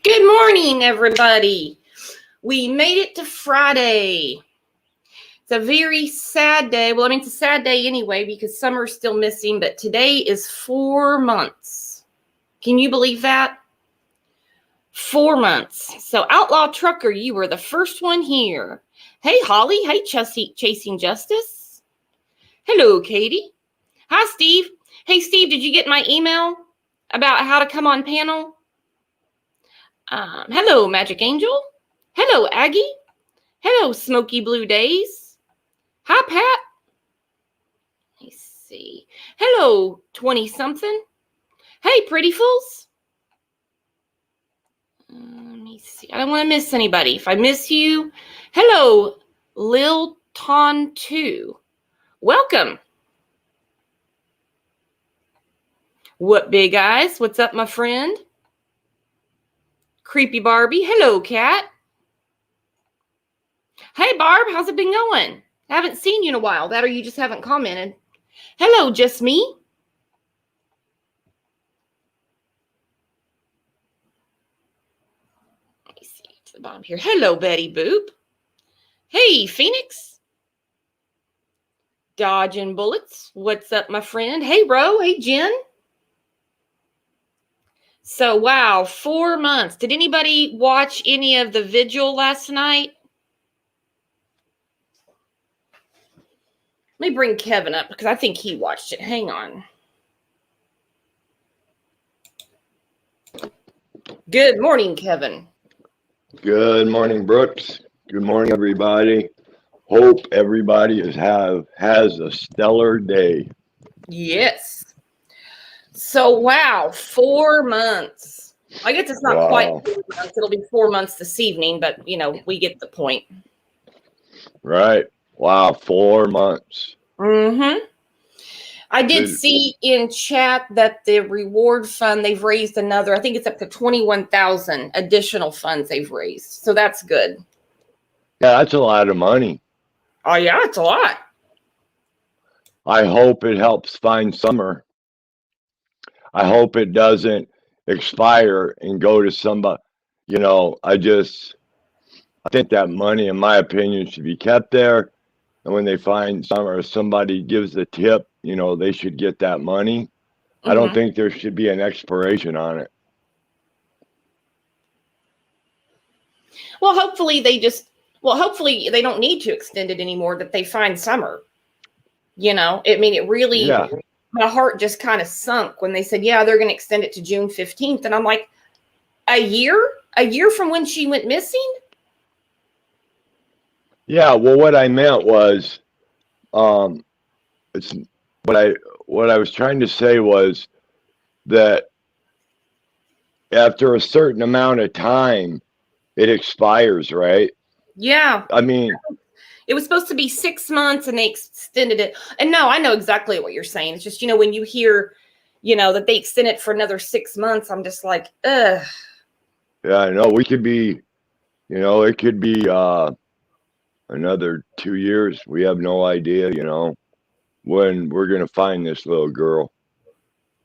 Good morning, everybody. We made it to Friday. It's a very sad day. Well, I mean, it's a sad day anyway because summer's still missing, but today is 4 months. Can you believe that? 4 months. So, Outlaw Trucker, you were the first one here. Hey, Holly. Hey, Chasing Justice. Hello, Katie. Hi, Steve. Hey, Steve, did you get my email about how to come on panel? Hello, Magic Angel. Hello, Aggie. Hello, Smoky Blue Days. Hi, Pat. Let me see. Hello, 20-something. Hey, Pretty Fools. Let me see. I don't want to miss anybody. If I miss you, hello, Lil Ton 2. Welcome. What big eyes? What's up, my friend? Creepy Barbie. Hello, Cat. Hey, Barb. How's it been going? I haven't seen you in a while. That or you just haven't commented. Hello, Just Me. Let me see to the bottom here. Hello, Betty Boop. Hey, Phoenix. Dodging bullets. What's up, my friend? Hey, Ro. Hey, Jen. So, wow, 4 months. Did anybody watch any of the Vigil last night? Let me bring Kevin up because I think he watched it. Hang on. Good morning, Kevin. Good morning, Brooks. Good morning, everybody. Hope everybody has a stellar day. Yes. So, wow, 4 months. I guess it's not quite 4 months. It'll be 4 months this evening, but, we get the point. Right. Wow, 4 months. Mm-hmm. I did see in chat that the reward fund, they've raised another, I think it's up to 21,000 additional funds they've raised. So that's good. Yeah, that's a lot of money. Oh, yeah, it's a lot. I hope it helps find summer. I hope it doesn't expire and go to somebody. I think that money, in my opinion, should be kept there. And when they find summer, if somebody gives a tip, they should get that money. Mm-hmm. I don't think there should be an expiration on it. Well, hopefully they don't need to extend it anymore, that they find summer. It really, yeah. My heart just kind of sunk when they said, yeah, they're going to extend it to June 15th. And I'm like, a year from when she went missing? Yeah. Well, what I meant was, it's what I was trying to say was that after a certain amount of time, it expires, right? Yeah. I mean, it was supposed to be 6 months and they extended it. And no, I know exactly what you're saying. It's just, when you hear, that they extend it for another 6 months, I'm just like, ugh. Yeah, I know. We could be, it could be another 2 years. We have no idea, when we're going to find this little girl.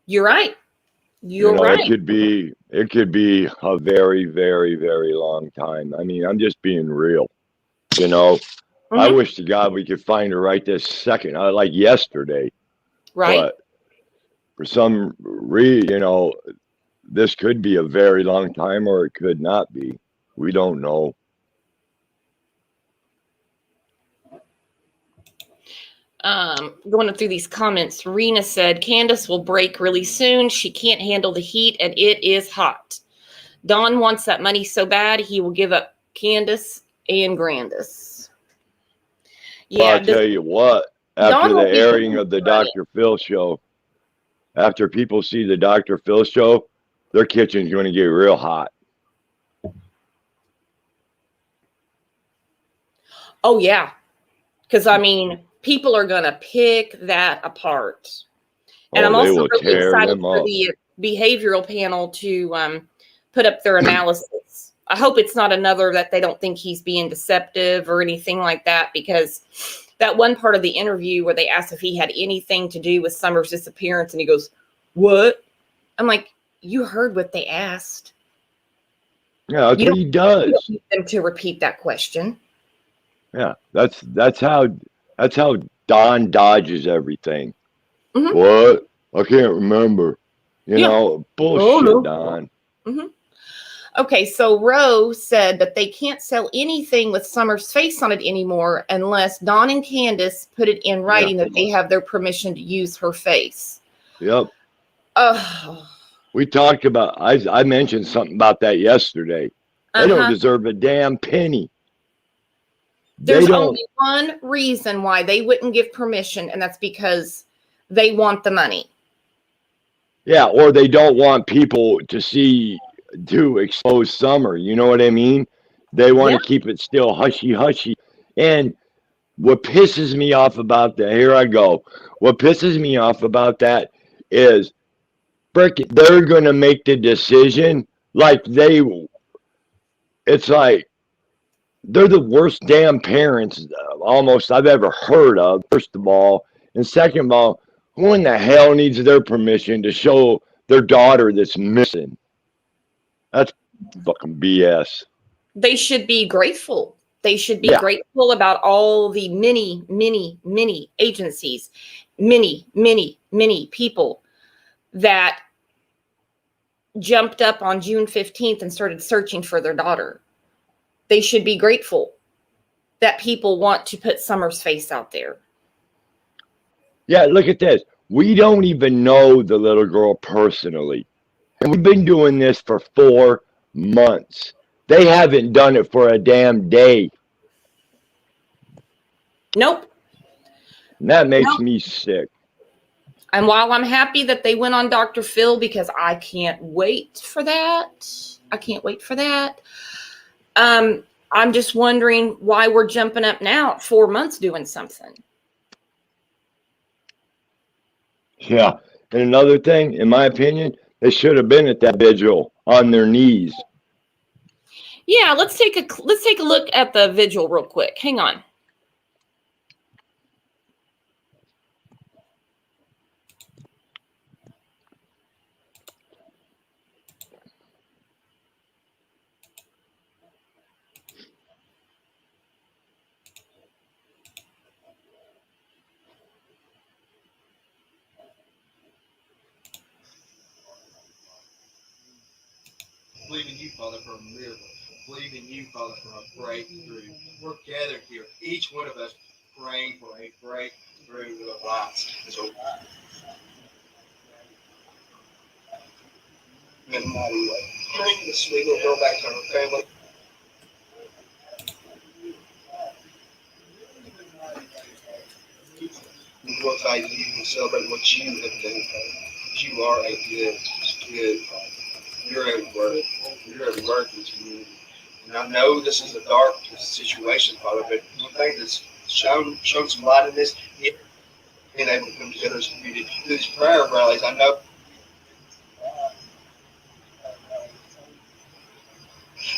You're right. You're right. It could be a very, very, very long time. I mean, I'm just being real, Mm-hmm. I wish to God we could find her right this second, like yesterday. Right. But for some reason, this could be a very long time or it could not be. We don't know. Going through these comments, Rena said, Candace will break really soon. She can't handle the heat and it is hot. Don wants that money so bad he will give up Candace and Grandis. Yeah, well, I'll tell you what, after the airing of the Dr. Phil show, after people see the Dr. Phil show, their kitchen's going to get real hot. Oh, yeah. Because, people are going to pick that apart. And I'm also really excited for the behavioral panel to put up their analysis. I hope it's not another that they don't think he's being deceptive or anything like that, because that one part of the interview where they asked if he had anything to do with Summer's disappearance, and he goes, what? I'm like, you heard what they asked. Yeah, that's You what don't, he you does. don't need them to repeat that question. Yeah, that's how Don dodges everything. Hmm. What? I can't remember. You Yeah. know, Oh, bullshit, no. Don. Hmm. Okay, so Roe said that they can't sell anything with Summer's face on it anymore unless Dawn and Candace put it in Yeah. writing that they have their permission to use her face. Yep. Oh, We talked about. I mentioned something about that yesterday. They don't uh-huh. deserve a damn penny. They There's don't. only one reason why they wouldn't give permission, and that's because they want the money. Yeah, or they don't want people to expose Summer. You know what I mean? They want Yeah. to keep it still hushy hushy. And what pisses me off about that, here I go. What pisses me off about that is, frick, they're going to make the decision like it's like they're the worst damn parents almost I've ever heard of, first of all. And second of all, who in the hell needs their permission to show their daughter that's missing? That's fucking BS. They should be grateful. They should be Yeah. grateful about all the many, many, many agencies, many, many, many people that jumped up on June 15th and started searching for their daughter. They should be grateful that people want to put Summer's face out there. Yeah, look at this. We don't even know the little girl personally. And we've been doing this for 4 months. They haven't done it for a damn day. Nope. And that makes Nope. me sick. And while I'm happy that they went on Dr. Phil because I can't wait for that. I can't wait for that. I'm just wondering why we're jumping up now at 4 months doing something. Yeah. And another thing, in my opinion, they should have been at that vigil on their knees. Yeah, let's take a look at the vigil real quick. Hang on. Believe in you, Father, for a miracle. Believe in you, Father, for a breakthrough. We're gathered here, each one of us praying for a breakthrough in our lives. So, in a mighty way. Bring the sweet little girl back to her family. We glorify you and celebrate what you have done, Father. You are a good Father. You're a word. You're a word in this community. And I know this is a dark situation, Father, but one thing that's shown some light in this, being able to come together as a community through these prayer rallies. I know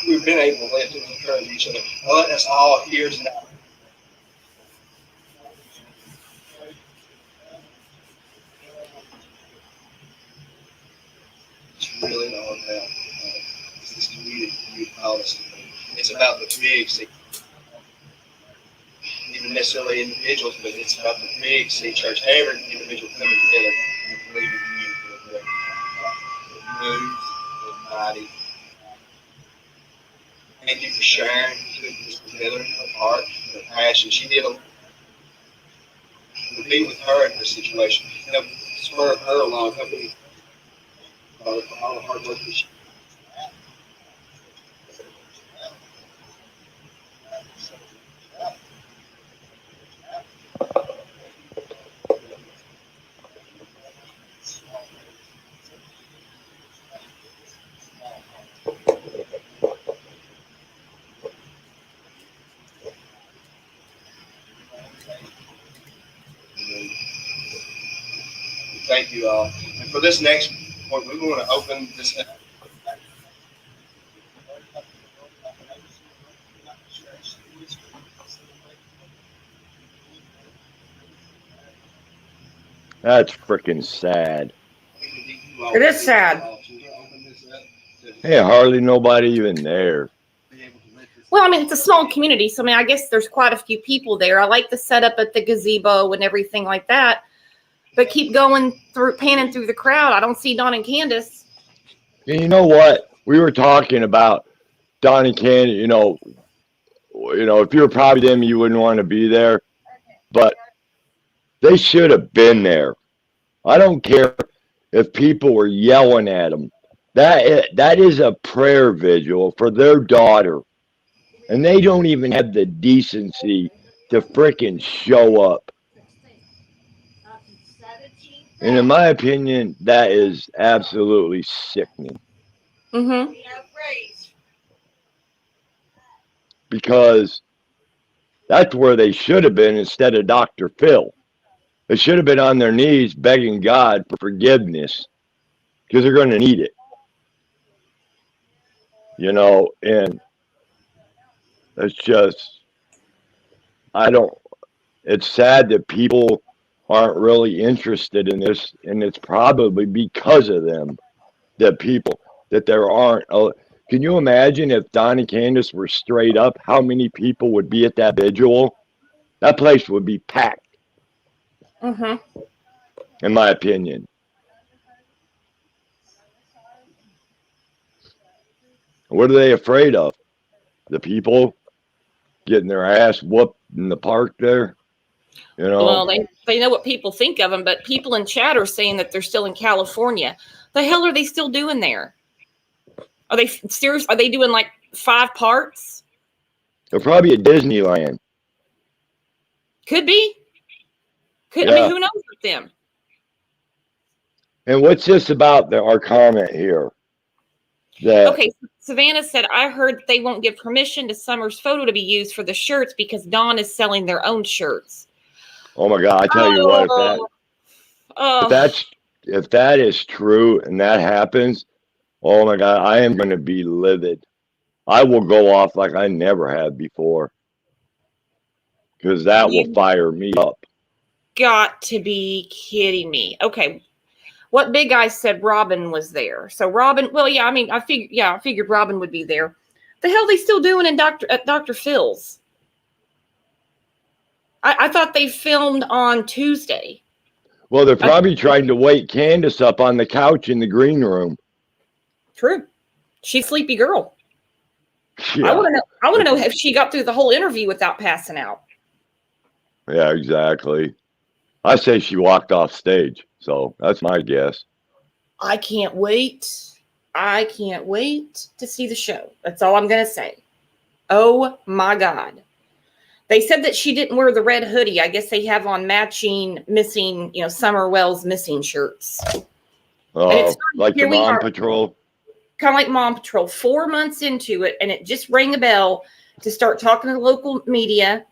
we've been able to lift and encourage each other. Let us all here tonight. It's really not about this community, policy. It's about the big thing. Even necessarily individuals, but it's about the big C church. Every individual coming together and believing in you for the move, the mighty. Thank you for sharing, putting this together, her heart, her passion. She did a to be with her in her situation. Help spur her along. Help me for all the hard work that she. Thank you all. And for this next point, we want to open this. That's freaking sad. It is sad. Open this up to Hey, hardly nobody even there. Well, I mean, it's a small community, so I mean, I guess there's quite a few people there. I like the setup at the gazebo and everything like that. But keep going through, panning through the crowd. I don't see Don and Candace. And you know what? We were talking about Don and Candy. If you were probably them, you wouldn't want to be there. But they should have been there. I don't care if people were yelling at them. That is a prayer vigil for their daughter, and they don't even have the decency to frickin' show up. And in my opinion, that is absolutely sickening. Mm-hmm. Because that's where they should have been instead of Dr. Phil. They should have been on their knees begging God for forgiveness because they're going to need it. And it's just, it's sad that people aren't really interested in this, and it's probably because of them that there aren't. Can you imagine if Don and Candace were straight up, how many people would be at that vigil? That place would be packed, Mm-hmm. in my opinion. What are they afraid of? The people getting their ass whooped in the park there? Well, they know what people think of them, but people in chat are saying that they're still in California. The hell are they still doing there? Are they serious? Are they doing like 5 parts? They're probably at Disneyland. Could be. I Yeah. mean, who knows with them? And what's this about our comment here? Okay, Savannah said, I heard they won't give permission to Summer's photo to be used for the shirts because Dawn is selling their own shirts. Oh my God! I tell you what, if that is true and that happens, oh my God, I am going to be livid. I will go off like I never have before because that will fire me up. Got to be kidding me. Okay. What Big Guy said Robin was there. So Robin, well, yeah, I mean, I figured Robin would be there. The hell are they still doing at Dr. Phil's? I thought they filmed on Tuesday. Well, they're probably trying to wake Candace up on the couch in the green room. True. She's a sleepy girl. Yeah. I want to know if she got through the whole interview without passing out. Yeah, exactly. I say she walked off stage. So that's my guess. I can't wait. I can't wait to see the show. That's all I'm going to say. Oh my God. They said that she didn't wear the red hoodie. I guess they have on matching missing, Summer Wells missing shirts. Oh, like the Mom Patrol? Kind of like Mom Patrol. 4 months into it, and it just rang a bell to start talking to the local media.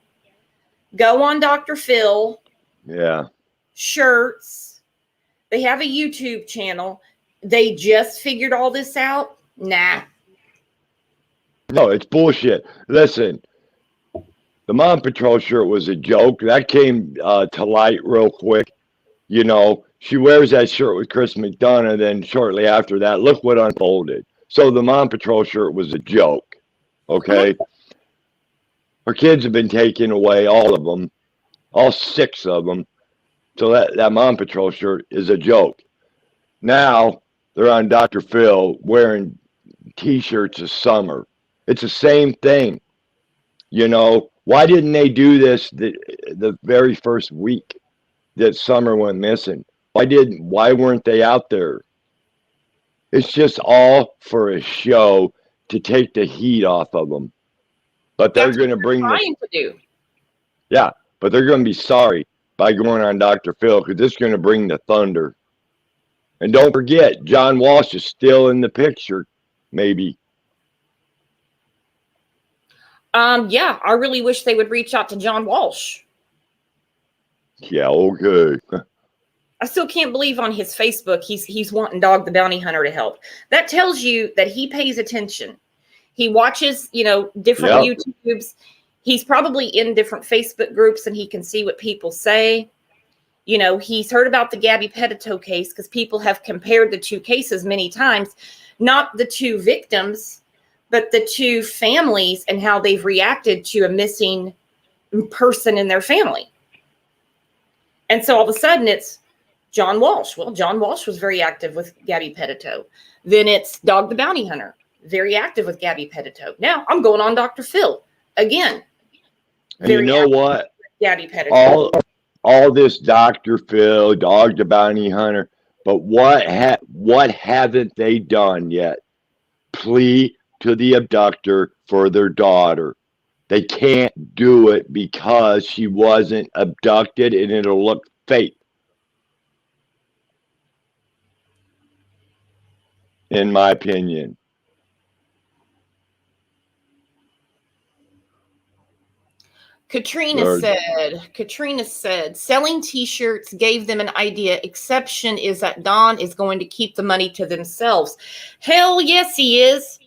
Go on Dr. Phil. Yeah. Shirts. They have a YouTube channel. They just figured all this out? Nah. No, it's bullshit. Listen, the Mom Patrol shirt was a joke. That came to light real quick. She wears that shirt with Chris McDonough. Then shortly after that, look what unfolded. So the Mom Patrol shirt was a joke. Okay? Her kids have been taken away, all of them. All 6 of them. So that Mom Patrol shirt is a joke. Now they're on Dr. Phil wearing T-shirts of Summer. It's the same thing. Why didn't they do this the very first week that Summer went missing? Why weren't they out there? It's just all for a show to take the heat off of them. But they're going to bring trying to do. Yeah, but they're going to be sorry by going on Dr. Phil because it's going to bring the thunder. And don't forget, John Walsh is still in the picture, maybe. Yeah, I really wish they would reach out to John Walsh. Yeah, okay. I still can't believe on his Facebook he's wanting Dog the Bounty Hunter to help. That tells you that he pays attention. He watches, different YouTubes. He's probably in different Facebook groups and he can see what people say. He's heard about the Gabby Petito case because people have compared the 2 cases many times. not the two victims, but the two families and how they've reacted to a missing person in their family. And so all of a sudden it's John Walsh. Well, John Walsh was very active with Gabby Petito. Then it's Dog the Bounty Hunter, very active with Gabby Petito. Now I'm going on Dr. Phil again. And you know what? Gabby Petito. All this Dr. Phil, Dog the Bounty Hunter, but what haven't they done yet? Plea to the abductor for their daughter. They can't do it because she wasn't abducted, and it'll look fake. In my opinion. Katrina said, selling t-shirts gave them an idea. Exception is that Don is going to keep the money to themselves. Hell yes, he is.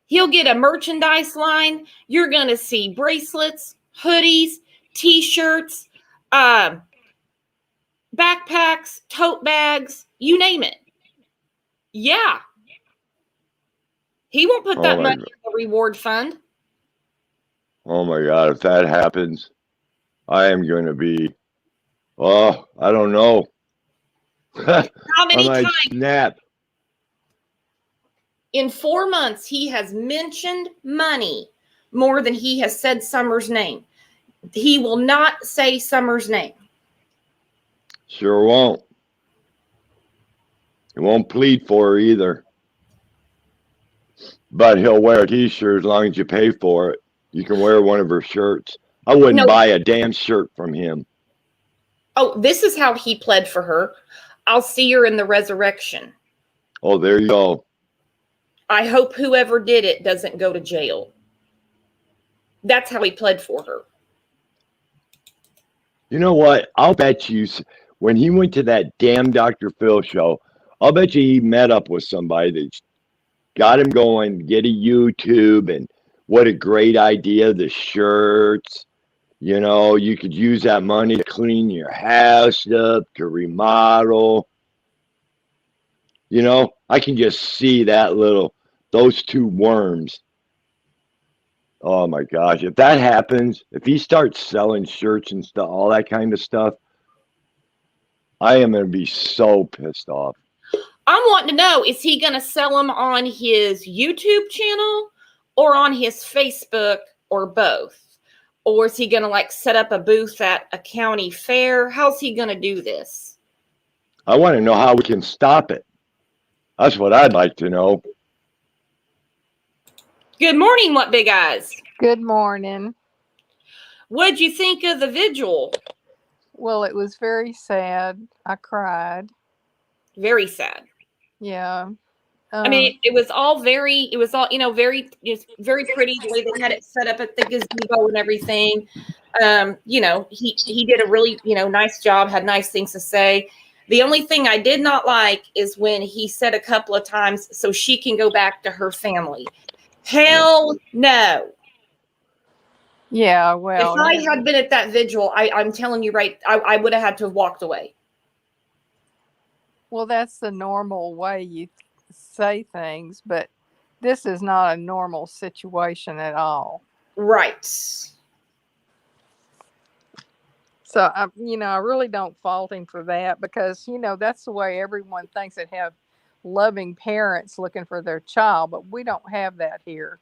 He'll get a merchandise line. You're going to see bracelets, hoodies, t-shirts, backpacks, tote bags, you name it. Yeah. He won't put that money in the reward fund. Oh my God, if that happens, I am going to be, I don't know. How many times? Snap. In 4 months, he has mentioned money more than he has said Summer's name. He will not say Summer's name. Sure won't. He won't plead for her either. But he'll wear a t-shirt as long as you pay for it. You can wear one of her shirts. I wouldn't buy a damn shirt from him. Oh, this is how he pled for her. I'll see her in the resurrection. Oh, there you go. I hope whoever did it doesn't go to jail. That's how he pled for her. You know what? I'll bet you when he went to that damn Dr. Phil show, I'll bet you he met up with somebody that got him going, get a YouTube, and what a great idea, the shirts. You know, you could use that money to clean your house up, to remodel. You know, I can just see those two worms. Oh my gosh, if that happens, if he starts selling shirts and stuff, all that kind of stuff, I am going to be so pissed off. I'm wanting to know, is he going to sell them on his YouTube channel or on his Facebook or both? Or is he going to set up a booth at a county fair? How's he going to do this? I want to know how we can stop it. That's what I'd like to know. Good morning, What Big Eyes. Good morning. What'd you think of the vigil? Well, it was very sad. I cried. Very sad. Yeah. I mean, it was all very, very pretty the way they had it set up at the gazebo and everything. He did a really, nice job, had nice things to say. The only thing I did not like is when he said a couple of times, so she can go back to her family. Hell no. Yeah, well. If I had been at that vigil, I'm telling you I would have had to have walked away. Well, that's the normal way you say things, but this is not a normal situation at all. Right. So, I really don't fault him for that because, that's the way everyone thinks that have loving parents looking for their child, but we don't have that here.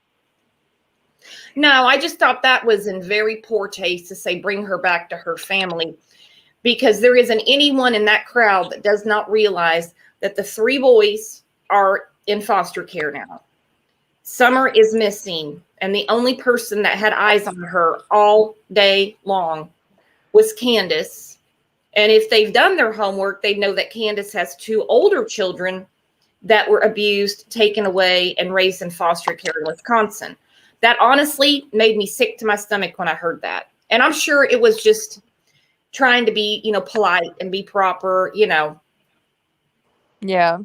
No, I just thought that was in very poor taste to say bring her back to her family, because there isn't anyone in that crowd that does not realize that the 3 boys are in foster care now. Summer is missing, and the only person that had eyes on her all day long was Candace. And if they've done their homework, they know that Candace has 2 older children that were abused, taken away, and raised in foster care in Wisconsin. That honestly made me sick to my stomach when I heard that. And I'm sure it was just trying to be, polite and be proper, Yeah.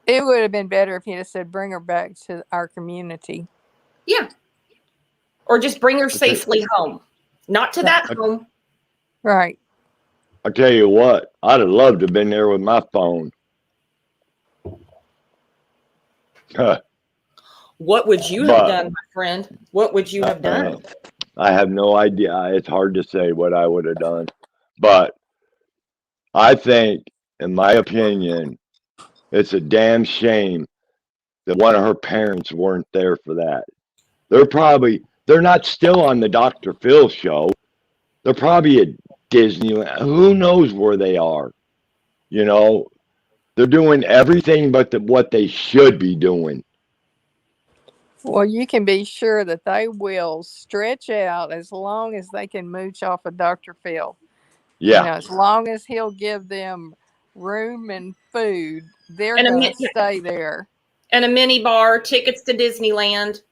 It would have been better if he'd have said, bring her back to our community. Yeah. Or just bring her safely home. Not to that home. Right. I'll tell you what, I'd have loved to have been there with my phone. What would you have done, my friend? What would you have done? I have no idea. It's hard to say what I would have done. But I think, in my opinion, it's a damn shame that one of her parents weren't there for that. They're not still on the Dr. Phil show. They're probably at Disneyland. Who knows where they are? You know, they're doing everything but what they should be doing. Well, you can be sure that they will stretch out as long as they can mooch off of Dr. Phil. Yeah. You know, as long as he'll give them room and food, they're And going to stay there. And a mini bar, tickets to Disneyland.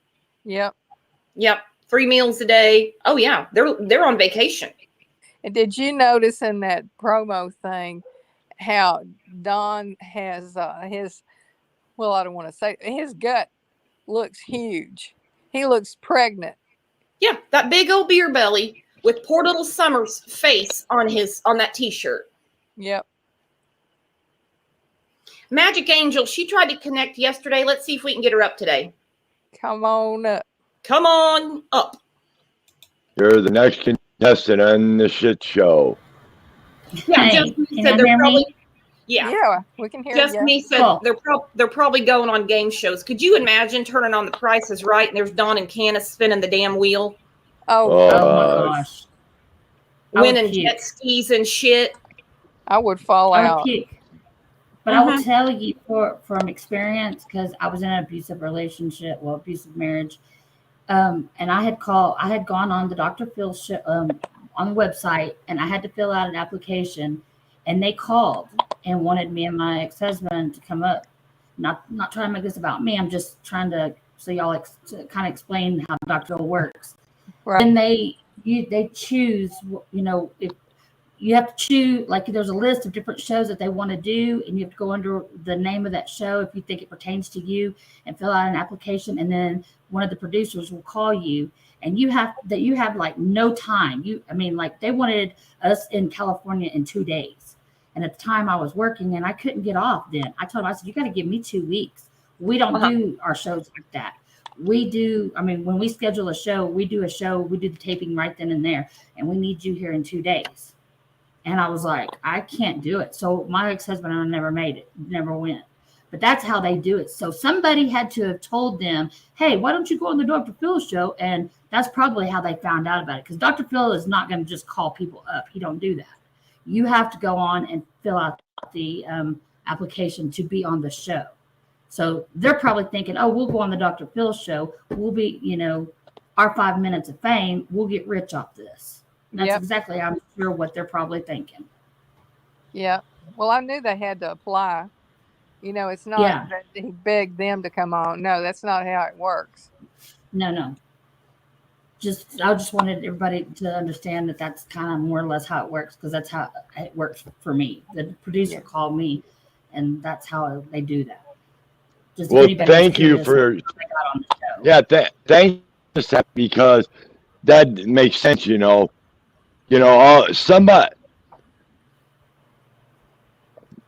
Yep. 3 meals a day. Oh yeah, they're on vacation. And did you notice in that promo thing how Don has his, well, I don't want to say, his gut looks huge. He looks pregnant. Yeah, that big old beer belly with poor little Summer's face on that t-shirt. Yep. Magic Angel, she tried to connect yesterday. Let's see if we can get her up today. Come on up. Come on up. You're the next contestant on the shit show. Yeah, Hey, Justin can said you they're hear probably. me? Yeah, We can hear Justin you. said Cool. they're probably going on game shows. Could you imagine turning on The Price is Right and there's Dawn and Candace spinning the damn wheel, Oh my gosh. I would winning puke. jet skis and shit? I would fall I out. would puke. But I will tell you from experience, because I was in an abusive relationship, abusive marriage. And I had gone on the Dr. Phil show, on the website, and I had to fill out an application, and they called and wanted me and my ex-husband to come up. Not trying to make this about me. I'm just trying to, so y'all to kind of explain how Dr. Phil works. Right. And they choose, if you have to choose, like there's a list of different shows that they want to do, and you have to go under the name of that show if you think it pertains to you and fill out an application. And then one of the producers will call you, and you have like no time. They wanted us in California in 2 days. And at the time I was working and I couldn't get off then. I told him, I said, you got to give me 2 weeks. We don't do our shows like that. We do, when we schedule a show, we do the taping right then and there, and we need you here in 2 days. And I was like, I can't do it. So my ex-husband and I never made it, never went. But that's how they do it. So somebody had to have told them, hey, why don't you go on the Dr. Phil show? And that's probably how they found out about it. Because Dr. Phil is not going to just call people up. He don't do that. You have to go on and fill out the application to be on the show. So they're probably thinking, oh, we'll go on the Dr. Phil show. We'll be, our 5 minutes of fame, we'll get rich off this. That's exactly, I'm sure, what they're probably thinking. Yeah. Well, I knew they had to apply. It's not that he begged them to come on. No, that's not how it works. No. I just wanted everybody to understand that that's kind of more or less how it works, because that's how it works for me. The producer called me, and that's how they do that. Well, thank you for. Thank you, because that makes sense. Somebody.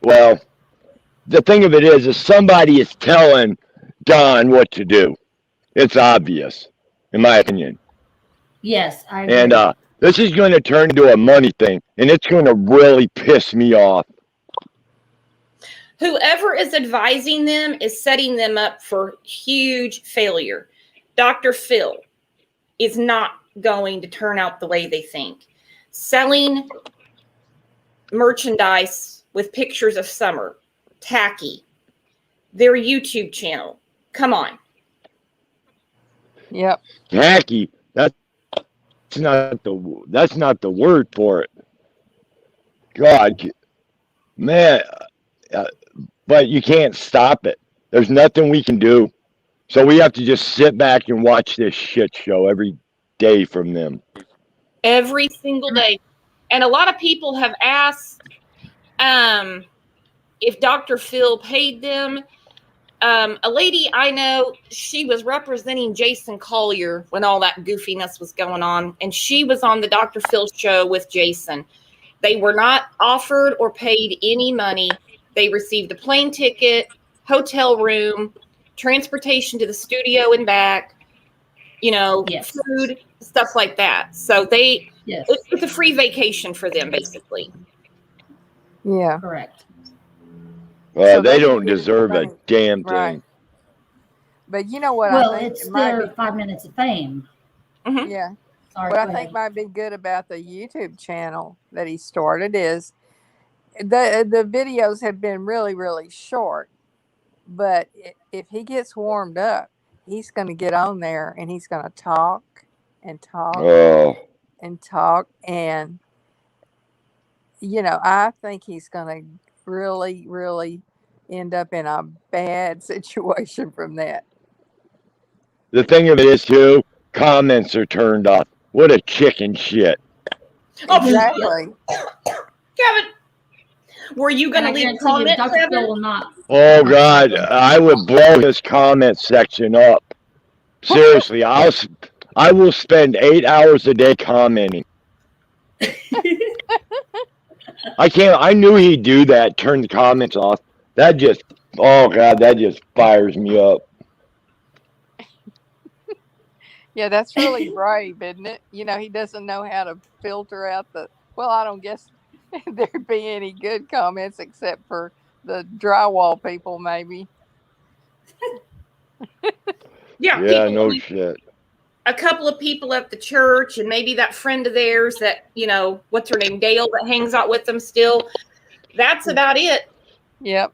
Well, the thing of it is somebody is telling Don what to do. It's obvious, in my opinion. Yes, I agree. And this is going to turn into a money thing, and it's going to really piss me off. Whoever is advising them is setting them up for huge failure. Dr. Phil is not going to turn out the way they think. Selling merchandise with pictures of Summer, tacky. Their YouTube channel. Come on. Yep. Tacky. That's not the word for it. God, man. But you can't stop it. There's nothing we can do. So we have to just sit back and watch this shit show every day from them. Every single day. And a lot of people have asked if Dr. Phil paid them. A lady I know, she was representing Jason Collier when all that goofiness was going on. And she was on the Dr. Phil show with Jason. They were not offered or paid any money. They received a plane ticket, hotel room, transportation to the studio and back, Yes. food, stuff like that. So Yes. it's a free vacation for them, basically. Yeah. Correct. So They they don't get deserve a money. damn Right. thing. But you know what Well, I think it's it might their be 5 minutes of fame. Mhm. yeah. Sorry, What I go think ahead. might be good about the YouTube channel that he started is the videos have been really, really short. But if he gets warmed up, he's going to get on there and he's going to talk and talk Oh, and talk. And, I think he's going to really, really end up in a bad situation from that. the thing of it is too, comments are turned off. What a chicken shit. Oh, Exactly. Kevin, were you going And to I leave a guarantee you, comment, Dr. Phil Kevin? will not. Oh God, I would blow his comment section up. Seriously, I will spend 8 hours a day commenting. I knew he'd do that, turn the comments off. That just, oh God, that just fires me up. Yeah, that's really brave, isn't it? He doesn't know how to filter out well, I don't guess there'd be any good comments except for the drywall people, maybe. Yeah, Yeah, no shit. a couple of people at the church and maybe that friend of theirs that, what's her name, Gail, that hangs out with them still. That's about it. Yep.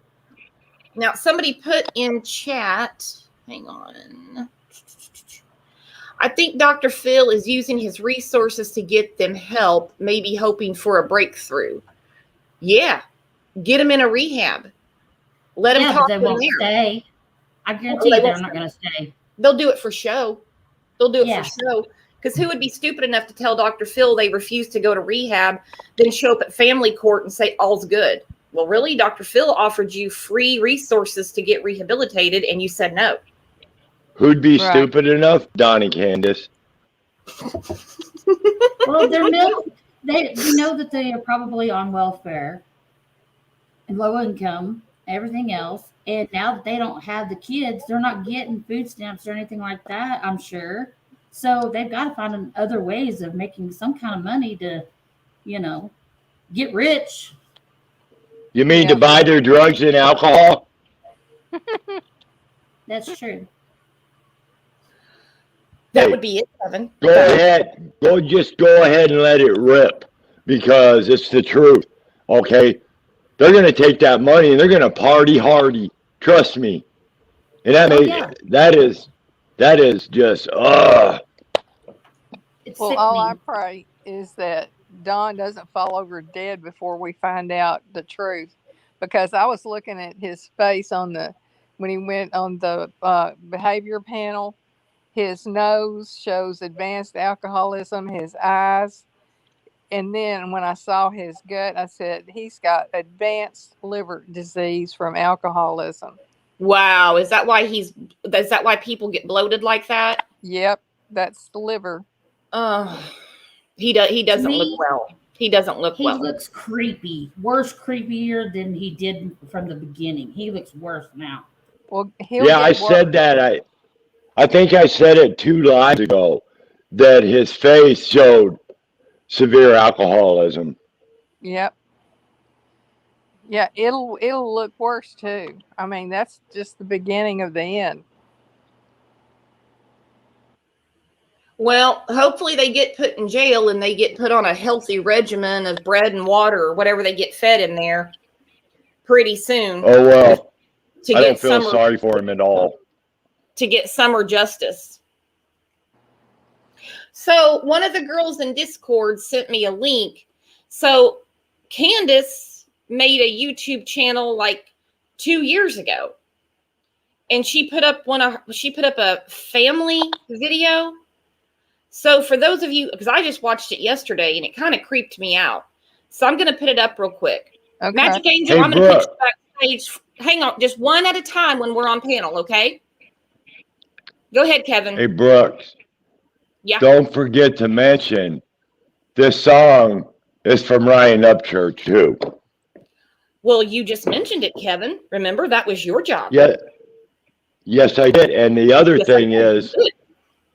Now, somebody put in chat, hang on. I think Dr. Phil is using his resources to get them help, maybe hoping for a breakthrough. Yeah, get them in a rehab. Let them Yeah, talk but they in won't there. stay. I guarantee you they're not going to stay. They'll do it for show. They'll do it Yeah. for show. Because who would be stupid enough to tell Dr. Phil they refuse to go to rehab, then show up at family court and say all's good? Well, really, Dr. Phil offered you free resources to get rehabilitated, and you said no. Who'd be Right. stupid enough? Donnie Candace. Well, we know that they are probably on welfare and low income, everything else. And now that they don't have the kids, they're not getting food stamps or anything like that, I'm sure. So they've got to find other ways of making some kind of money to, get rich. You mean Yeah. to buy their drugs and alcohol? That's true. That would be it, Kevin. Go ahead. Just go ahead and let it rip because it's the truth. Okay? They're going to take that money and they're going to party hardy. Trust me. And that is just, It's Well, all I sickening. pray is that Don doesn't fall over dead before we find out the truth. Because I was looking at his face when he went on the behavior panel. His nose shows advanced alcoholism, his eyes. And then when I saw his gut, I said, he's got advanced liver disease from alcoholism. Wow, is that why people get bloated like that? Yep, that's the liver. He doesn't look well. He doesn't look He well. looks creepy. Worse, creepier than he did from the beginning. He looks worse now. Well, I said that. I think I said it 2 lives ago that his face showed severe alcoholism. Yep. Yeah, it'll look worse too. I mean, that's just the beginning of the end. Well, hopefully they get put in jail and they get put on a healthy regimen of bread and water or whatever they get fed in there pretty soon. Oh, well, to I get don't feel sorry for him at all. To get summer justice. So one of the girls in Discord sent me a link. So Candace made a YouTube channel like 2 years ago. And she put up a family video. So for those of you, because I just watched it yesterday and it kind of creeped me out. So I'm going to put it up real quick. Okay. Magic Angel, I'm going to put you backstage. Hang on, just one at a time when we're on panel, okay? Go ahead, Kevin. Hey, Brooks. Yeah. Don't forget to mention this song is from Ryan Upchurch, too. Well, you just mentioned it, Kevin. Remember, that was your job. Yes, I did. And the other Yes, I thing did. is,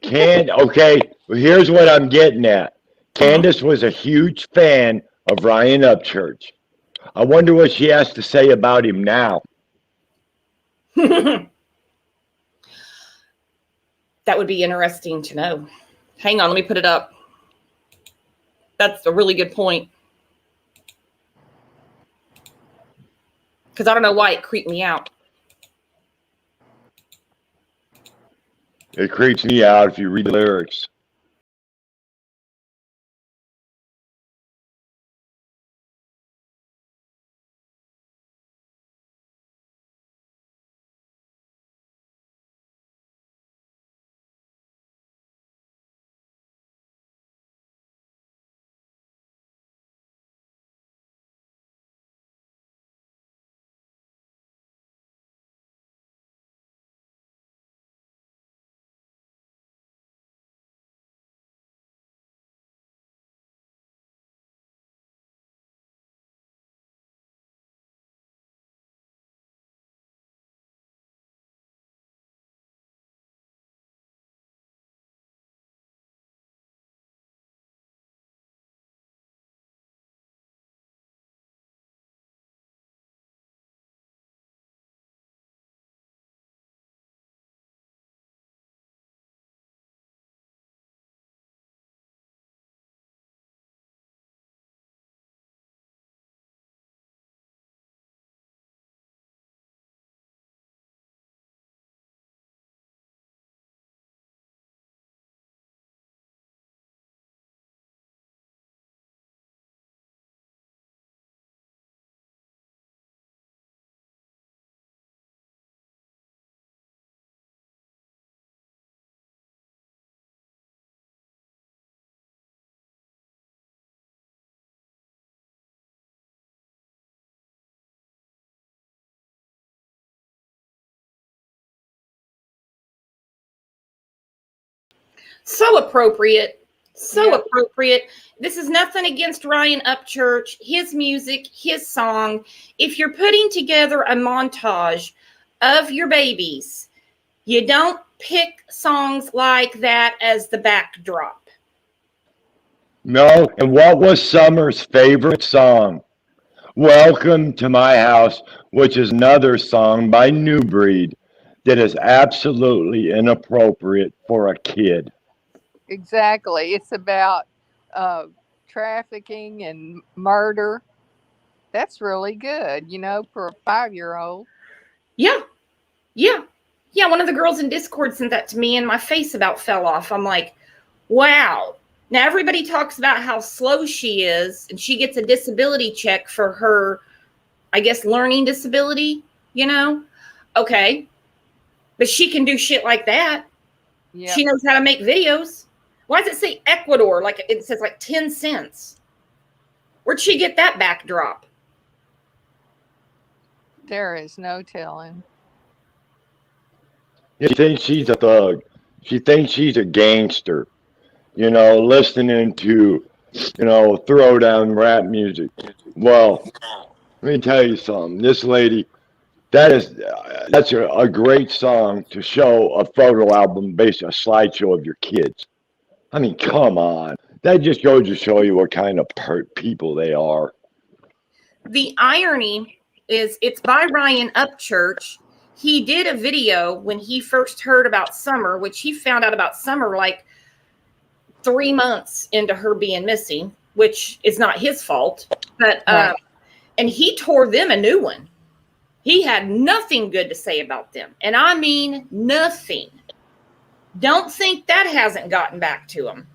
okay, here's what I'm getting at. Candace was a huge fan of Ryan Upchurch. I wonder what she has to say about him now. That would be interesting to know. Hang on, let me put it up. That's a really good point. Because I don't know why it creeped me out. It creeps me out if you read the lyrics. So appropriate. So Yeah. appropriate. This is nothing against Ryan Upchurch, his music, his song. If you're putting together a montage of your babies, you don't pick songs like that as the backdrop. No, and what was Summer's favorite song? Welcome to My House, which is another song by New Breed that is absolutely inappropriate for a kid. Exactly. It's about trafficking and murder. That's really good, for a 5-year-old. Yeah. Yeah. Yeah. One of the girls in Discord sent that to me and my face about fell off. I'm like, wow. Now everybody talks about how slow she is and she gets a disability check for her, I guess, learning disability, Okay. But she can do shit like that. Yeah. She knows how to make videos. Why does it say Ecuador? Like it says like 10 cents. Where'd she get that backdrop? There is no telling. She thinks she's a thug. She thinks she's a gangster, listening to, throwdown rap music. Well, let me tell you something. This lady, that's a great song to show a photo album based on a slideshow of your kids. I mean, come on. That just goes to show you what kind of people they are. The irony is it's by Ryan Upchurch. He did a video when he first heard about Summer, which he found out about Summer like 3 months into her being missing, which is not his fault. But Right. And he tore them a new one. He had nothing good to say about them. And I mean nothing. Don't think that hasn't gotten back to him.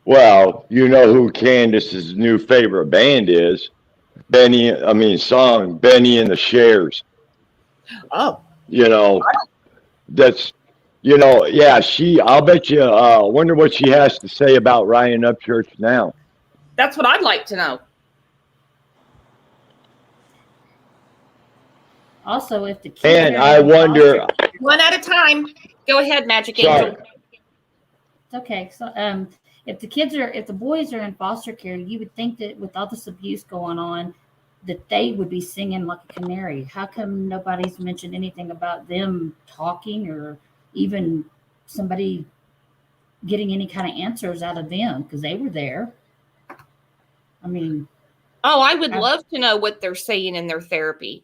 Well, you know who Candace's new favorite band is? Benny and the Shares. Oh. That's, I'll bet you, wonder what she has to say about Ryan Upchurch now. That's what I'd like to know. Also, if the kids And are I in wonder, foster- One at a time. Go ahead, Magic Sorry. Angel. It's okay. So, if the boys are in foster care, you would think that with all this abuse going on, that they would be singing like a canary. How come nobody's mentioned anything about them talking or even somebody getting any kind of answers out of them? Because they were there. I mean, Oh, I would love to know what they're saying in their therapy.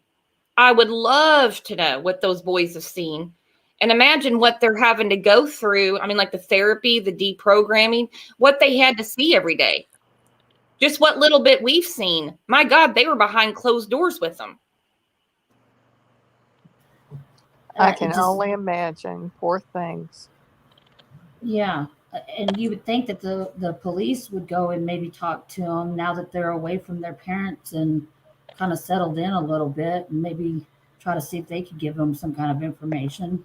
I would love to know what those boys have seen. And imagine what they're having to go through. I mean, like the therapy, the deprogramming, what they had to see every day. Just what little bit we've seen. My God, they were behind closed doors with them. I can only imagine. Poor things. Yeah. And you would think that the police would go and maybe talk to them now that they're away from their parents and kind of settled in a little bit, and maybe try to see if they could give them some kind of information.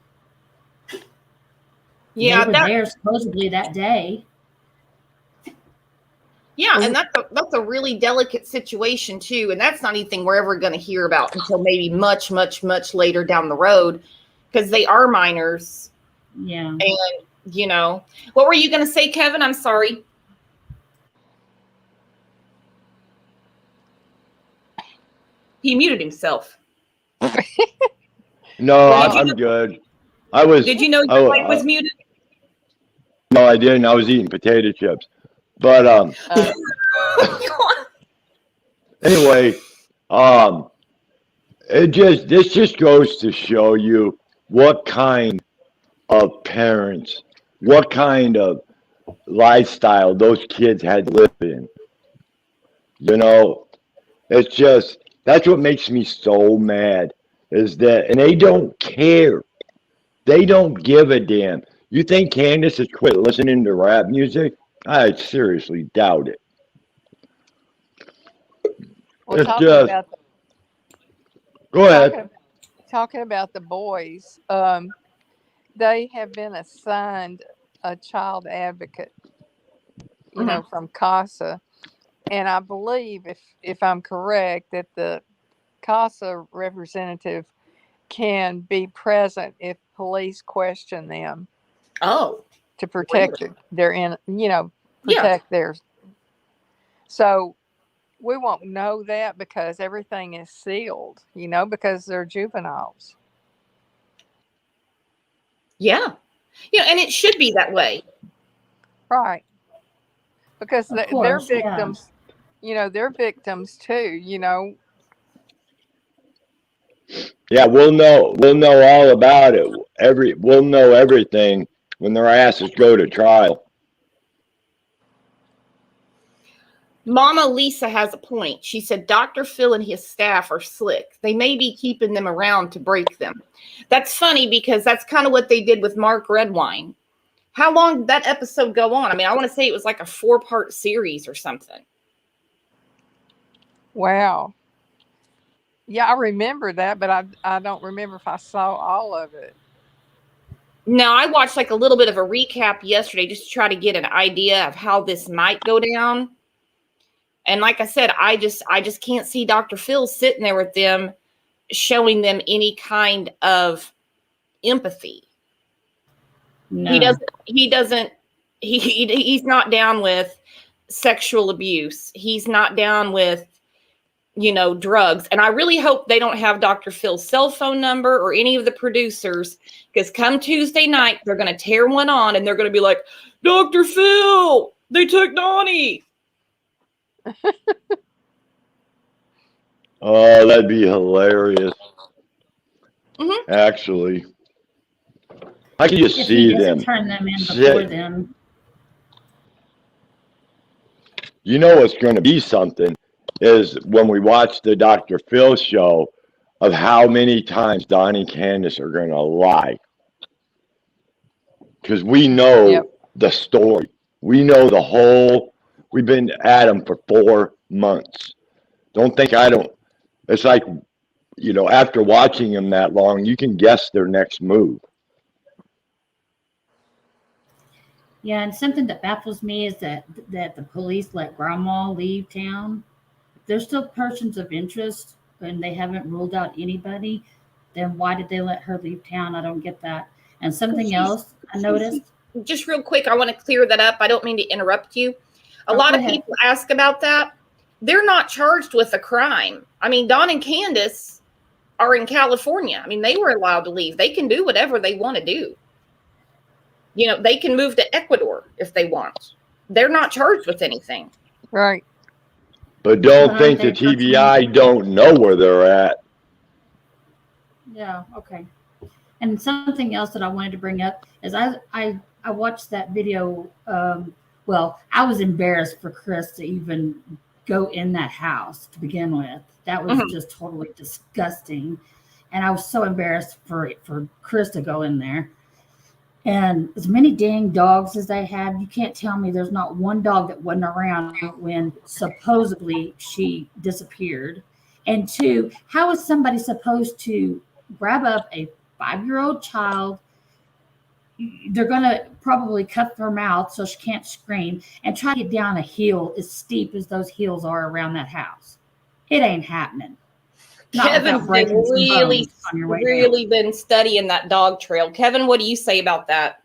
Yeah, they were there supposedly that day. Yeah, and that's a really delicate situation too, and that's not anything we're ever going to hear about until maybe much, much, much later down the road, because they are minors. Yeah. And you know, what were you going to say, Kevin? I'm sorry. He muted himself. No, I'm good. Did you know your mic was muted? No, I didn't. I was eating potato chips. But anyway, this just goes to show you what kind of parents, what kind of lifestyle those kids had to live in. You know, it's just, that's what makes me so mad, is that, and they don't care. They don't give a damn. You think Candace has quit listening to rap music? I seriously doubt it. Well, go ahead. Talking about the boys, they have been assigned a child advocate, you know, from CASA. And I believe, if I'm correct, that the CASA representative can be present if police question them. Oh, to protect protect theirs. So we won't know that because everything is sealed, because they're juveniles. Yeah. And it should be that way. Right. Because they're victims, they're victims too, Yeah, we'll know all about it. We'll know everything when their asses go to trial. Mama Lisa has a point. She said Dr. Phil and his staff are slick. They may be keeping them around to break them. That's funny because that's kind of what they did with Mark Redwine. How long did that episode go on? I mean, I want to say it was like a 4-part series or something. Wow. Yeah, I remember that, but I don't remember if I saw all of it. No, I watched like a little bit of a recap yesterday just to try to get an idea of how this might go down. And like I said, I just can't see Dr. Phil sitting there with them, showing them any kind of empathy. No. He's not down with sexual abuse. He's not down with, drugs. And I really hope they don't have Dr. Phil's cell phone number or any of the producers, because come Tuesday night, they're going to tear one on and they're going to be like, Dr. Phil, they took Donnie. Oh, that'd be hilarious. Mm-hmm. Actually, I can just see them. Turn them in before them. You know what's going to be something is when we watch the Dr. Phil show of how many times Donnie and Candace are going to lie. Because we know the story. We know the whole, we've been at them for 4 months. Don't think I don't. It's like, after watching them that long, you can guess their next move. Yeah, and something that baffles me is that the police let Grandma leave town. If they're still persons of interest and they haven't ruled out anybody, then why did they let her leave town? I don't get that. And something else I noticed. Just real quick, I want to clear that up. I don't mean to interrupt you. A lot of people ask about that. they're not charged with a crime. I mean, Don and Candace are in California. I mean, they were allowed to leave. They can do whatever they want to do. You know, they can move to Ecuador if they want. They're not charged with anything. Right. But don't think the TBI don't know where they're at. Yeah, okay. And something else that I wanted to bring up is I watched that video. Well, I was embarrassed for Chris to even go in that house to begin with. That was just totally disgusting. And I was so embarrassed for Chris to go in there. And as many dang dogs as they had, you can't tell me there's not one dog that wasn't around when supposedly she disappeared. And two, how is somebody supposed to grab up a 5-year-old child? They're going to probably cut their mouth so she can't scream and try to get down a hill as steep as those hills are around that house. It ain't happening. Kevin's been really been studying that dog trail. Kevin, what do you say about that?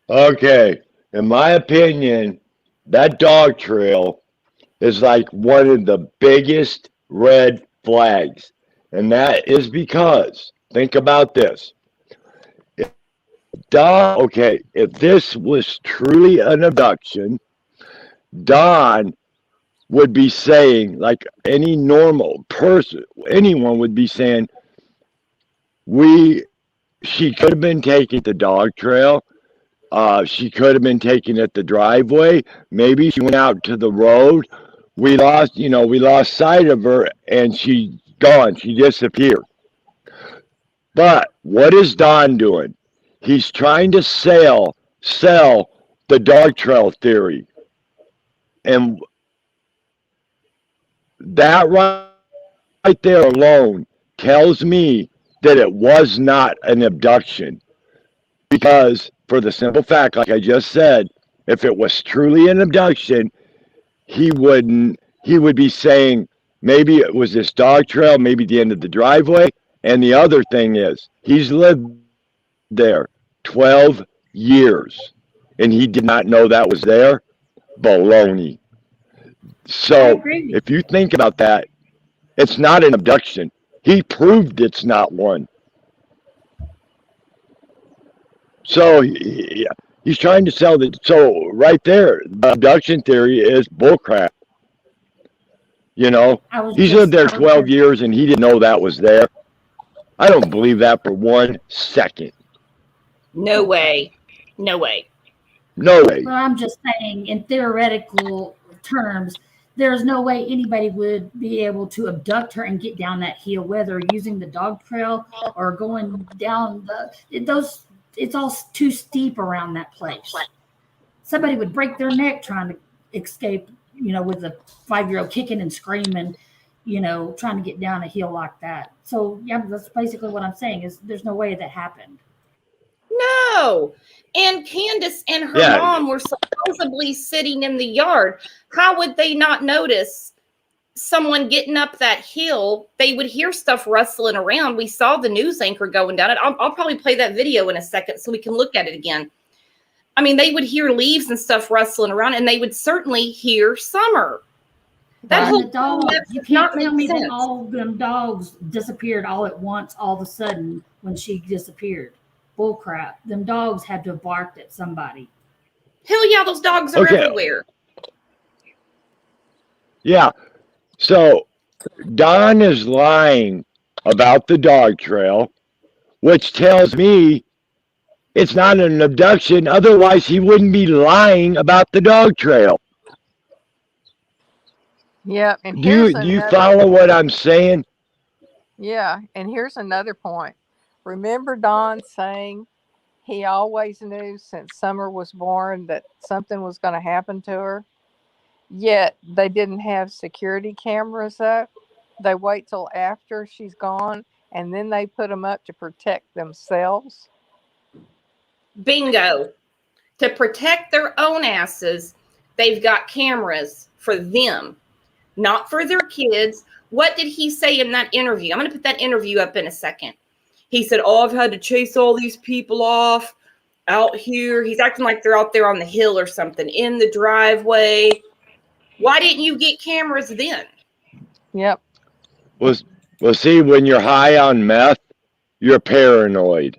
Okay. In my opinion, that dog trail is like one of the biggest red flags. And that is because, think about this. If this was truly an abduction, Don would be saying, like any normal person, anyone would be saying, she could have been taking the dog trail. She could have been taking it the driveway. Maybe she went out to the road. We lost sight of her and she's gone. She disappeared. But what is Don doing? He's trying to sell the dog trail theory. And that right there alone tells me that it was not an abduction. Because for the simple fact, like I just said, if it was truly an abduction, he would be saying maybe it was this dog trail, maybe the end of the driveway. And the other thing is, he's lived there 12 years and he did not know that was there. Baloney. So if you think about that, it's not an abduction. He proved it's not one. So he's trying to sell the. So right there, the abduction theory is bullcrap. You know, he's lived there 12 years and he didn't know that was there. I don't believe that for 1 second. No way. No way. No way. Well, I'm just saying, in theoretical terms, there's no way anybody would be able to abduct her and get down that hill, whether using the dog trail or going down it's all too steep around that place. Somebody would break their neck trying to escape, with a 5-year-old kicking and screaming, trying to get down a hill like that. So yeah, that's basically what I'm saying is there's no way that happened. No. And Candace and her mom were supposedly sitting in the yard. How would they not notice someone getting up that hill? They would hear stuff rustling around. We saw the news anchor going down it. I'll probably play that video in a second so we can look at it again. I mean, they would hear leaves and stuff rustling around, and they would certainly hear Summer. That whole you can't tell me that all them dogs disappeared all at once, all of a sudden when she disappeared. Bullcrap. Them dogs had to have barked at somebody. Hell yeah, those dogs are everywhere. Yeah. So Don is lying about the dog trail, which tells me it's not an abduction. Otherwise, he wouldn't be lying about the dog trail. Yeah. And do you follow what I'm saying? Yeah. And here's another point. Remember Don saying he always knew since Summer was born that something was going to happen to her? Yet they didn't have security cameras up. They wait till after she's gone, and then they put them up to protect themselves. Bingo. To protect their own asses, they've got cameras for them, not for their kids. What did he say in that interview? I'm going to put that interview up in a second. He said, I've had to chase all these people off out here. He's acting like they're out there on the hill or something, in the driveway. Why didn't you get cameras then? Yep. Well, see, when you're high on meth, you're paranoid.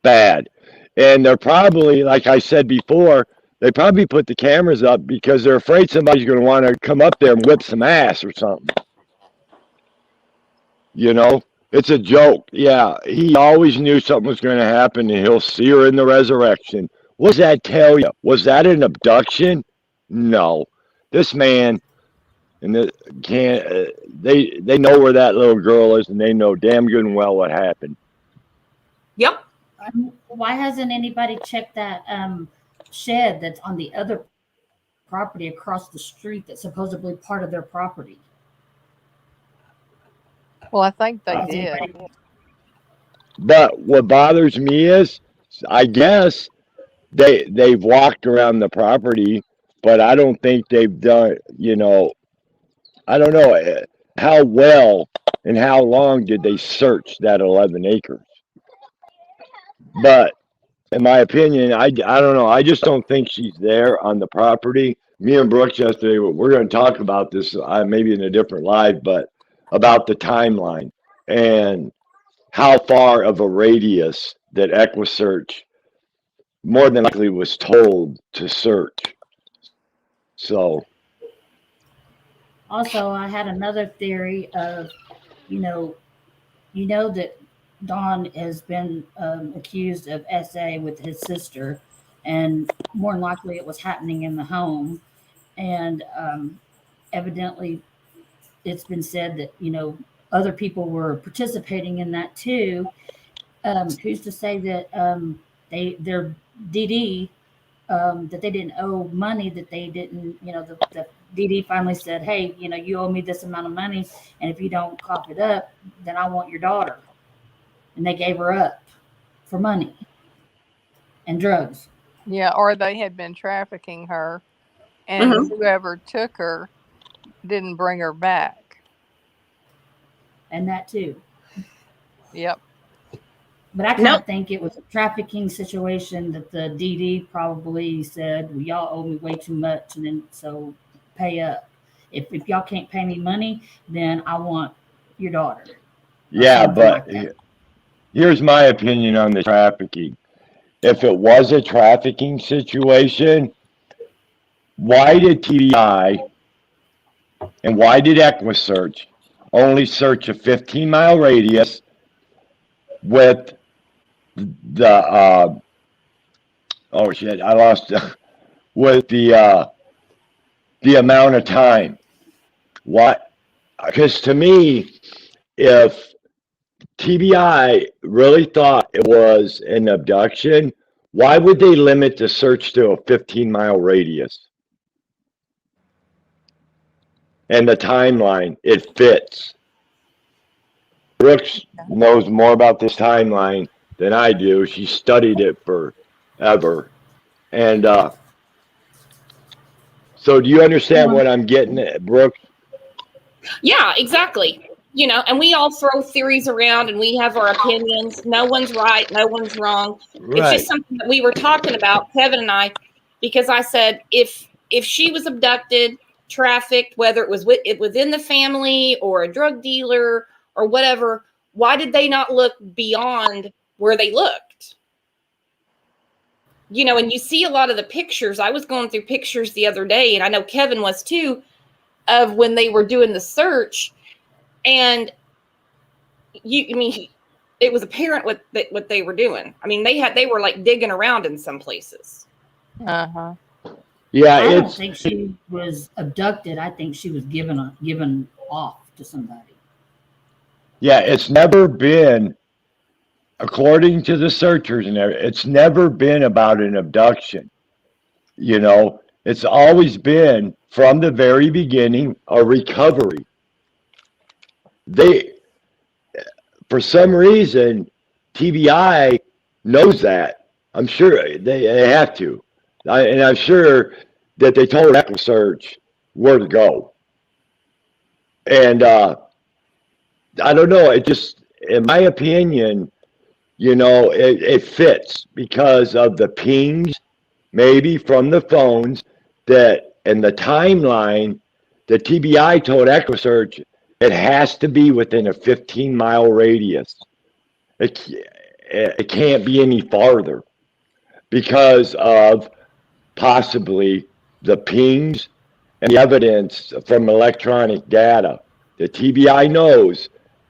Bad. And they're probably, like I said before, they probably put the cameras up because they're afraid somebody's going to want to come up there and whip some ass or something. You know, it's a joke. Yeah, he always knew something was going to happen, and he'll see her in the resurrection. What does that tell you? Was that an abduction? No. This man and the can't. They know where that little girl is, and they know damn good and well what happened. Yep. Why hasn't anybody checked that shed that's on the other property across the street that's supposedly part of their property? Well, I think they Has did. anybody- But what bothers me is, I guess they've walked around the property, but I don't think they've done. You know, I don't know how well and how long did they search that 11 acres. But in my opinion, I don't know. I just don't think she's there on the property. Me and Brooks yesterday, we're going to talk about this maybe in a different live, but about the timeline and how far of a radius that EquiSearch more than likely was told to search. So. Also, I had another theory of, you know that Don has been accused of SA with his sister, and more than likely it was happening in the home. And evidently, it's been said that other people were participating in that too. Who's to say that their DD that they didn't owe money, that they didn't, the DD finally said, hey, you owe me this amount of money, and if you don't cough it up, then I want your daughter. And they gave her up for money and drugs. Yeah, or they had been trafficking her, and whoever took her didn't bring her back. And that too. Yep. But I kind of think it was a trafficking situation that the DD probably said, well, y'all owe me way too much, and then so pay up. If y'all can't pay me money, then I want your daughter. Yeah, but here's my opinion on the trafficking. If it was a trafficking situation, why did TBI and why did EquiSearch only search a 15-mile radius with the oh shit, I lost with the amount of time? What? Because to me, if TBI really thought it was an abduction, why would they limit the search to a 15-mile radius? And the timeline, it fits. Brooks knows more about this timeline than I do. She studied it forever. And so do you understand what I'm getting at, Brooks? Yeah, exactly. And we all throw theories around and we have our opinions. No one's right. No one's wrong. Right. It's just something that we were talking about, Kevin and I, because I said, if she was abducted, trafficked, whether it was within the family or a drug dealer or whatever, why did they not look beyond where they looked? And you see a lot of the pictures. I was going through pictures the other day, and I know Kevin was too, of when they were doing the search. And it was apparent what they were doing. I mean, they were like digging around in some places. Uh-huh. Yeah, I don't think she was abducted. I think she was given off to somebody. Yeah, it's never been, according to the searchers and everything, it's never been about an abduction. It's always been, from the very beginning, a recovery. For some reason, TBI knows that. I'm sure they have to. And I'm sure that they told EquiSearch where to go. And I don't know. It just, in my opinion, it fits because of the pings, maybe from the phones, and the timeline the TBI told EchoSearch it has to be within a 15-mile radius. It can't be any farther because of possibly the pings and the evidence from electronic data. The TBI knows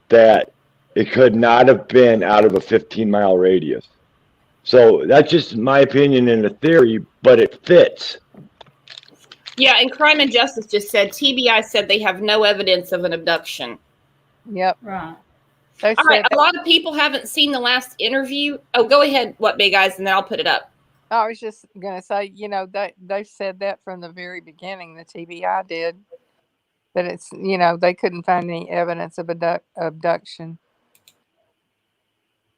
that it could not have been out of a 15-mile radius. So that's just my opinion and a theory, but it fits. Yeah, and Crime and Justice just said TBI said they have no evidence of an abduction. Yep. Right. They All right, said a lot of people haven't seen the last interview. Oh, go ahead, what big eyes, and then I'll put it up. I was just gonna say, they said that from the very beginning. The TBI did that. It's they couldn't find any evidence of abduction.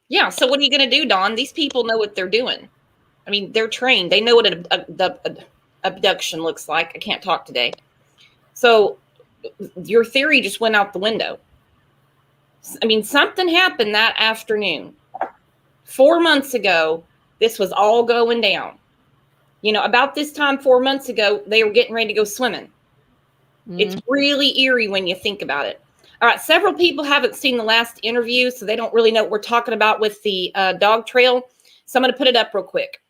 Yeah, so what are you going to do, Dawn? These people know what they're doing. I mean, they're trained. They know what an abduction looks like. I can't talk today. So your theory just went out the window. I mean, something happened that afternoon. 4 months ago, this was all going down. About this time 4 months ago, they were getting ready to go swimming. It's really eerie when you think about it. All right, several people haven't seen the last interview, so they don't really know what we're talking about with the dog trail. So I'm going to put it up real quick.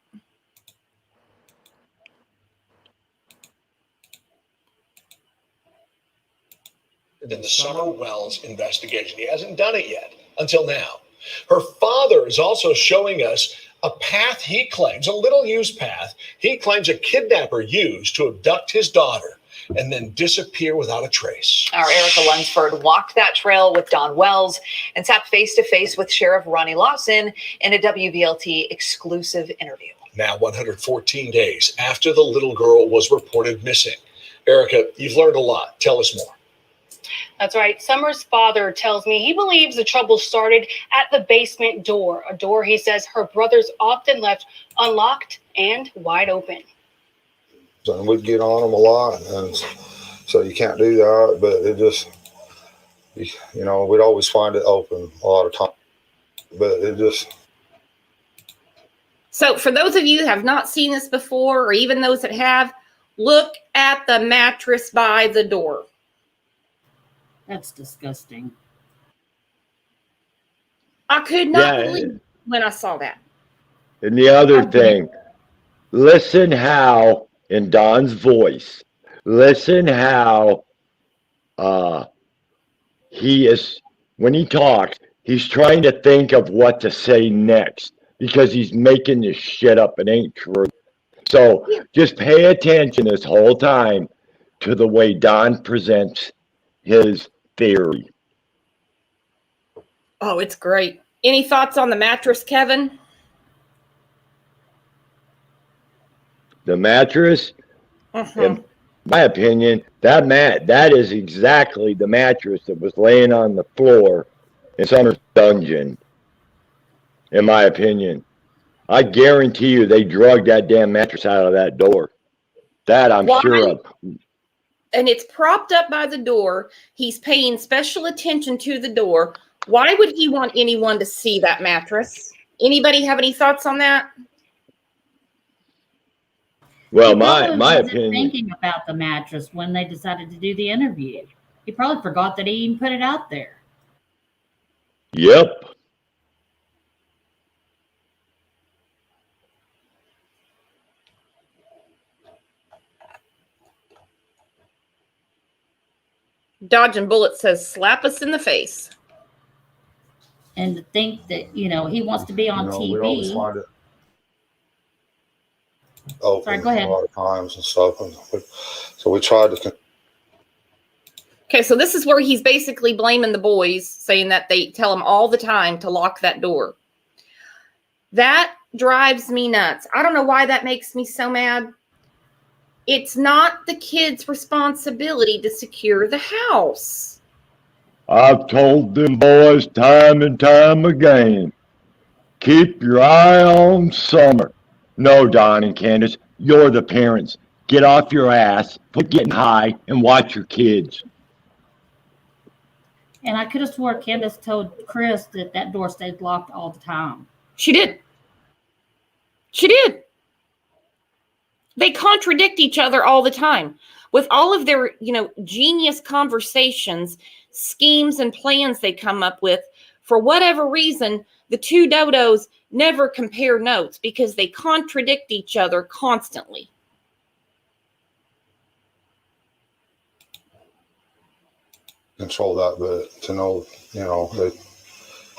In the Summer Wells investigation. He hasn't done it yet until now. Her father is also showing us a path he claims, a little used path, he claims a kidnapper used to abduct his daughter and then disappear without a trace. Our Erica Lunsford walked that trail with Don Wells and sat face-to-face with Sheriff Ronnie Lawson in a WVLT exclusive interview. Now 114 days after the little girl was reported missing. Erica, you've learned a lot. Tell us more. That's right. Summer's father tells me he believes the trouble started at the basement door, a door he says her brothers often left unlocked and wide open. And we'd get on them a lot, and so you can't do that, but it just, we'd always find it open a lot of times, but it just. So for those of you who have not seen this before, or even those that have, look at the mattress by the door. That's disgusting. I could not believe when I saw that. And the other thing, listen how, in Don's voice, listen how he is, when he talks, he's trying to think of what to say next because he's making this shit up. It ain't true. So just pay attention this whole time to the way Don presents his theory. Oh, it's great. Any thoughts on the mattress, Kevin? The mattress, in my opinion, that is exactly the mattress that was laying on the floor in Summer's dungeon. In my opinion, I guarantee you they drugged that damn mattress out of that door. That I'm sure of. And it's propped up by the door. He's paying special attention to the door. Why would he want anyone to see that mattress? Anybody have any thoughts on that? Well, my opinion. Thinking about the mattress when they decided to do the interview, he probably forgot that he even put it out there. Yep. Dodging Bullet says, slap us in the face. And to think that, he wants to be on TV. We always find it open. Sorry, go ahead. A lot of times and stuff. And so we tried to. Okay, so this is where he's basically blaming the boys, saying that they tell him all the time to lock that door. That drives me nuts. I don't know why that makes me so mad. It's not the kid's responsibility to secure the house. I've told them boys time and time again, keep your eye on Summer. No, Don and Candace, you're the parents. Get off your ass, quit getting high, and watch your kids. And I could have swore Candace told Chris that door stayed locked all the time. She did. She did. They contradict each other all the time. With all of their, genius conversations, schemes, and plans they come up with, for whatever reason, the two dodos never compare notes because they contradict each other constantly. Control that, but to know, they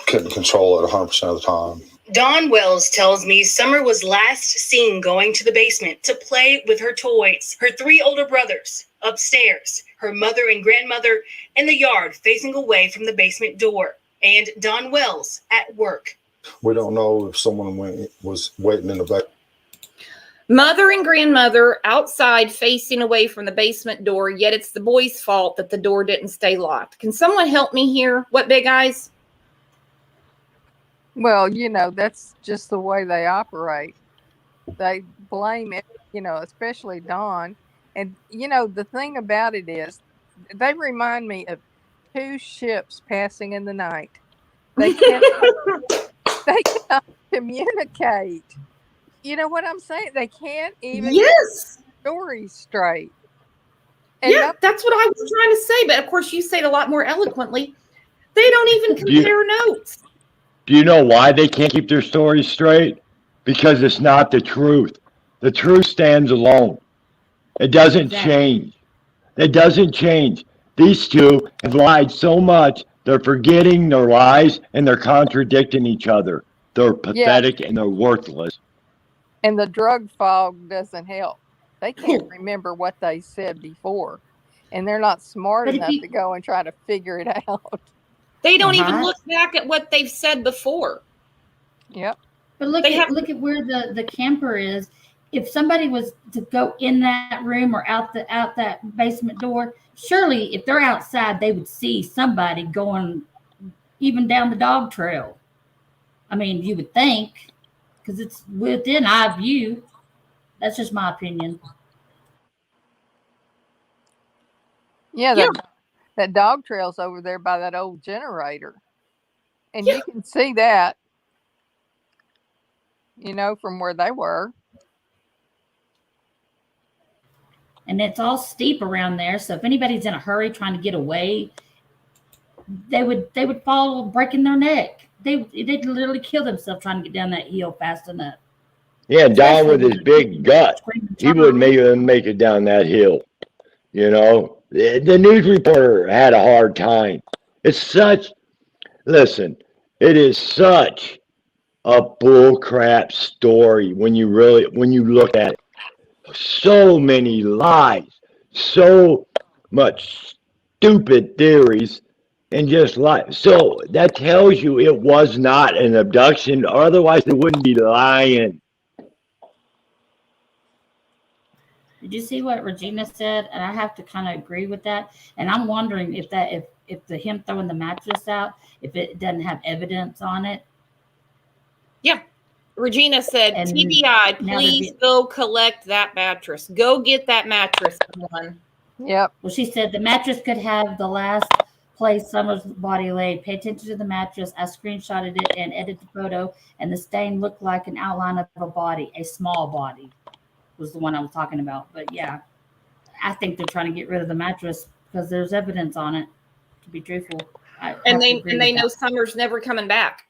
couldn't control it 100% of the time. Dawn Wells tells me Summer was last seen going to the basement to play with her toys, her 3 older brothers upstairs, her mother and grandmother in the yard facing away from the basement door, and Dawn Wells at work. We don't know if someone was waiting in the back. Mother and grandmother outside facing away from the basement door, yet it's the boys' fault that the door didn't stay locked. Can someone help me here? What, Big Eyes? Well, that's just the way they operate. They blame it, especially Dawn. And, the thing about it is they remind me of 2 ships passing in the night. They cannot communicate. You know what I'm saying? They can't even get stories straight. And that's what I was trying to say. But, of course, you say it a lot more eloquently. They don't even compare notes. Do you know why they can't keep their stories straight? Because it's not the truth. The truth stands alone. It doesn't change. It doesn't change. These two have lied so much, they're forgetting their lies and they're contradicting each other. They're pathetic and they're worthless. And the drug fog doesn't help. They can't remember what they said before. And they're not smart enough to go and try to figure it out. They don't even look back at what they've said before. Yep. But look at where the camper is. If somebody was to go in that room or out that basement door, surely if they're outside, they would see somebody going even down the dog trail. I mean, you would think, because it's within eye view. That's just my opinion. Yeah, that dog trail's over there by that old generator. And you can see that, from where they were. And it's all steep around there. So if anybody's in a hurry trying to get away, they would fall breaking their neck. They'd literally kill themselves trying to get down that hill fast enough. Yeah, Don with his big gut, he wouldn't even make it down that hill. The news reporter had a hard time. It is such a bullcrap story when you look at it. So many lies, so much stupid theories, and just lies. So that tells you it was not an abduction, or otherwise they wouldn't be lying. Did you see what Regina said? And I have to kind of agree with that. And I'm wondering if him throwing the mattress out, if it doesn't have evidence on it. Yeah. Regina said, TBI, please go collect that mattress. Go get that mattress, everyone. Yep. Well, she said the mattress could have the last place Summer's body laid. Pay attention to the mattress. I screenshotted it and edited the photo, and the stain looked like an outline of a body, a small body was the one I was talking about. But yeah, I think they're trying to get rid of the mattress because there's evidence on it, to be truthful. And they know Summer's never coming back.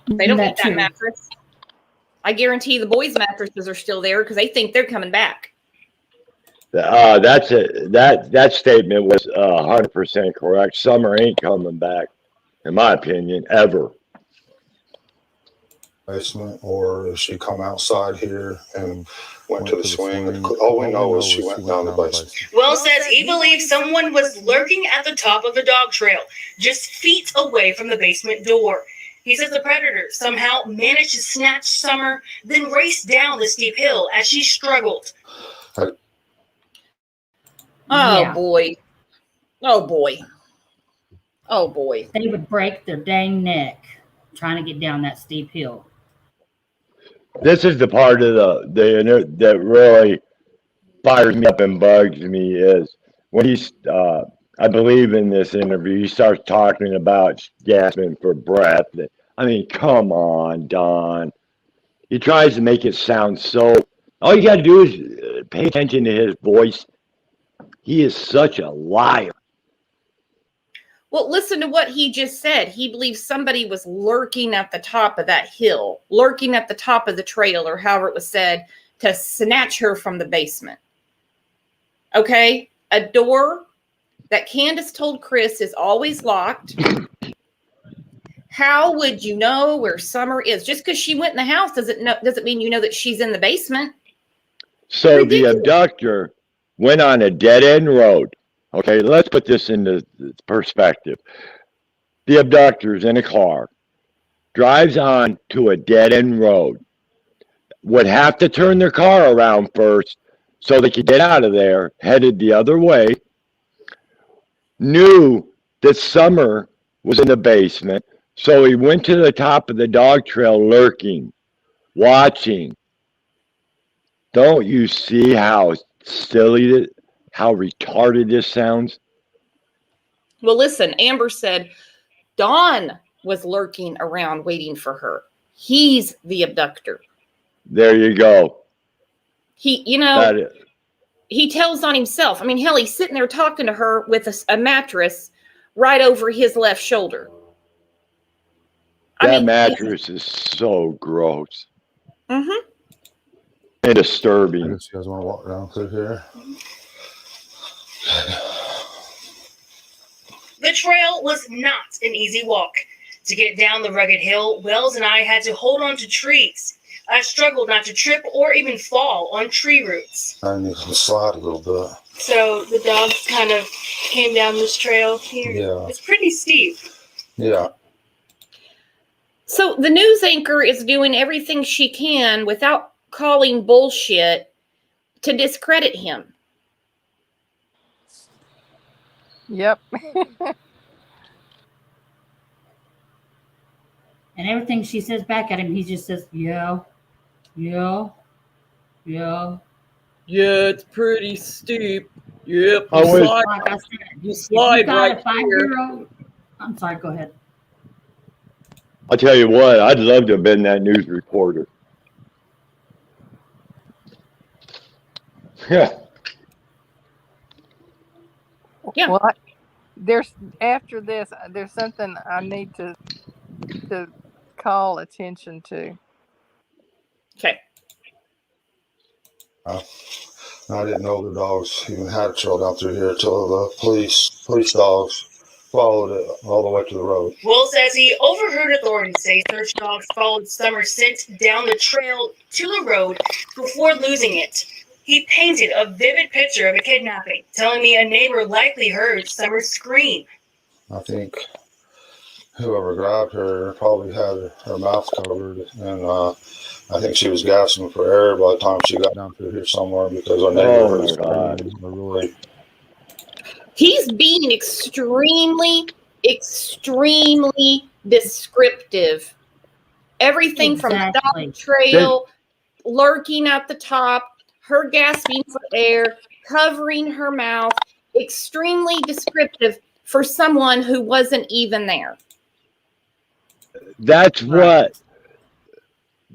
They don't need that mattress. I guarantee the boys' mattresses are still there because they think they're coming back. That statement was 100% correct. Summer ain't coming back, in my opinion, ever. Basement, or if she come outside here and went to the swing. All we know is she went down the basement. Wells says he believes someone was lurking at the top of the dog trail, just feet away from the basement door. He says the predator somehow managed to snatch Summer, then race down the steep hill as she struggled. Oh, boy. Oh, boy. Oh, boy. They would break their dang neck trying to get down that steep hill. This is the part of that really fires me up and bugs me is when he's, I believe in this interview, he starts talking about gasping for breath. I mean, come on, Don. He tries to make it sound so All you got to do is pay attention to his voice. He is such a liar. Well, listen to what he just said. He believes somebody was lurking at the top of that hill, lurking at the top of the trail, or however it was said, to snatch her from the basement. Okay? A door that Candace told Chris is always locked. How would you know where Summer is? Just because she went in the house doesn't mean you know that she's in the basement. So Ridiculous. the abductor went on a dead-end road. Okay, let's put this into perspective. The abductor's in a car, drives on to a dead-end road, would have to turn their car around first so they could get out of there, headed the other way, knew that Summer was in the basement, so he went to the top of the dog trail lurking, watching. Don't you see how silly, how retarded this sounds? Well, listen, Amber said Dawn was lurking around waiting for her. He's the abductor. There you go. He tells on himself. I mean, hell, he's sitting there talking to her with a mattress right over his left shoulder. That mattress is so gross. Mm-hmm. And disturbing. I guess you guys want to walk down through here. The trail was not an easy walk. To get down the rugged hill, Wells and I had to hold on to trees. I struggled not to trip or even fall on tree roots. I need to slide a little bit. So the dogs kind of came down this trail here. Yeah. It's pretty steep. Yeah. So the news anchor is doing everything she can without calling bullshit to discredit him. Yep. And everything she says back at him, he just says, yeah, yeah, yeah. Yeah, it's pretty steep. Yep. I wish- Like I said, You if slide you got right a 5-year-old. I'm sorry, go ahead. I'll tell you what, I'd love to have been that news reporter. Yeah. Yeah. Well, after this, there's something I need to call attention to. Okay. I didn't know the dogs even had a trail down through here until the police dogs followed it all the way to the road. Will says he overheard authorities say search dogs followed Summer's scent down the trail to the road before losing it. He painted a vivid picture of a kidnapping, telling me a neighbor likely heard Summer scream. I think whoever grabbed her probably had her mouth covered, and I think she was gasping for air by the time she got down through here somewhere because our neighbor heard her screaming. Really. He's being extremely, extremely descriptive. Everything from Exactly. dog trail, lurking at the top, her gasping for air, covering her mouth, extremely descriptive for someone who wasn't even there. That's what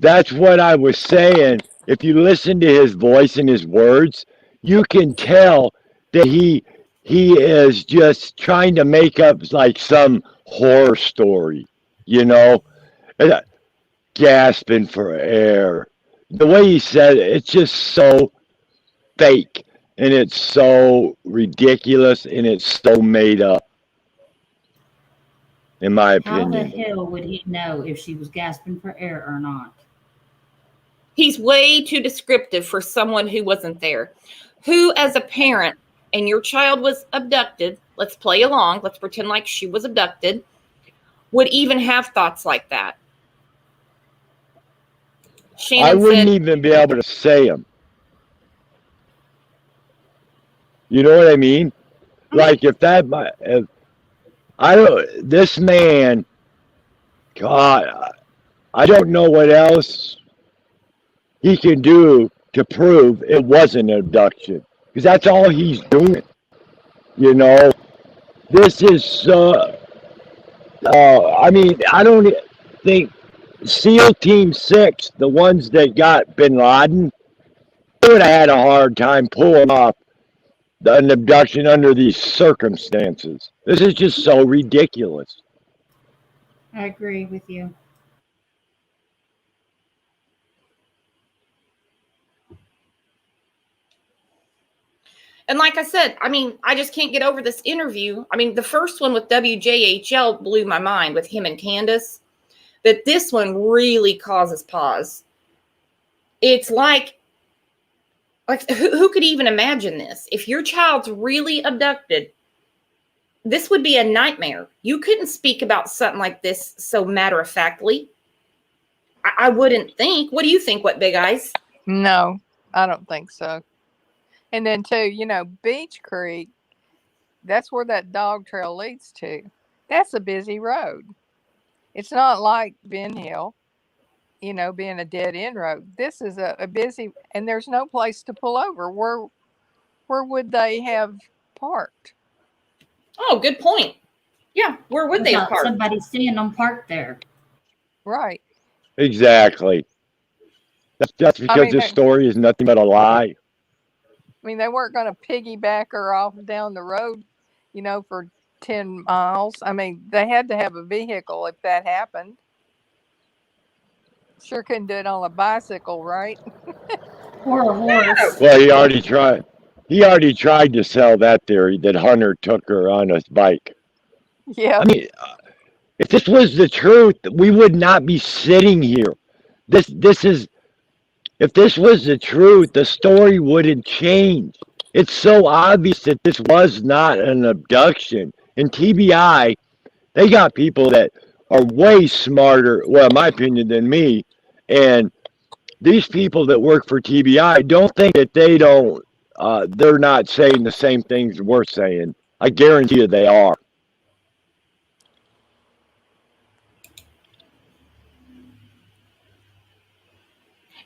I was saying. If you listen to his voice and his words, you can tell that he is just trying to make up like some horror story, gasping for air. The way he said it, it's just so fake and it's so ridiculous and it's so made up, in my How the opinion. hell would he know if she was gasping for air or not? He's way too descriptive for someone who wasn't there. Who, as a parent, and your child was abducted, let's play along, let's pretend like she was abducted, would even have thoughts like that? Shannon I wouldn't said, even be able to say them. You know what I mean? Like if this man, God, I don't know what else he can do to prove it wasn't an abduction, because that's all he's doing. This is I mean, I don't think SEAL Team 6, the ones that got Bin Laden, would have had a hard time pulling off an abduction under these circumstances. This is just so ridiculous. I agree with you. And like I said, I mean, I just can't get over this interview. I mean, the first one with WJHL blew my mind with him and Candace, but this one really causes pause. It's like who could even imagine this? If your child's really abducted, this would be a nightmare. You couldn't speak about something like this so matter-of-factly. I wouldn't think. What do you think, What Big Eyes? No, I don't think so. And then too, Beach Creek, that's where that dog trail leads to. That's a busy road. It's not like Ben Hill, being a dead end road. This is a busy, and there's no place to pull over. Where would they have parked? Oh, good point. Yeah, where would they have parked? Somebody seeing them parked there. Right. Exactly. That's because this story is nothing but a lie. I mean, they weren't going to piggyback her off down the road, for 10 miles. I mean, they had to have a vehicle if that happened. Sure couldn't do it on a bicycle, right? Or a horse. Well, he already tried. He already tried to sell that theory that Hunter took her on his bike. Yeah. I mean, if this was the truth, we would not be sitting here. If this was the truth, the story wouldn't change. It's so obvious that this was not an abduction. In TBI, they got people that are way smarter, well, in my opinion, than me. And these people that work for TBI don't think that they're not saying the same things we're saying. I guarantee you they are.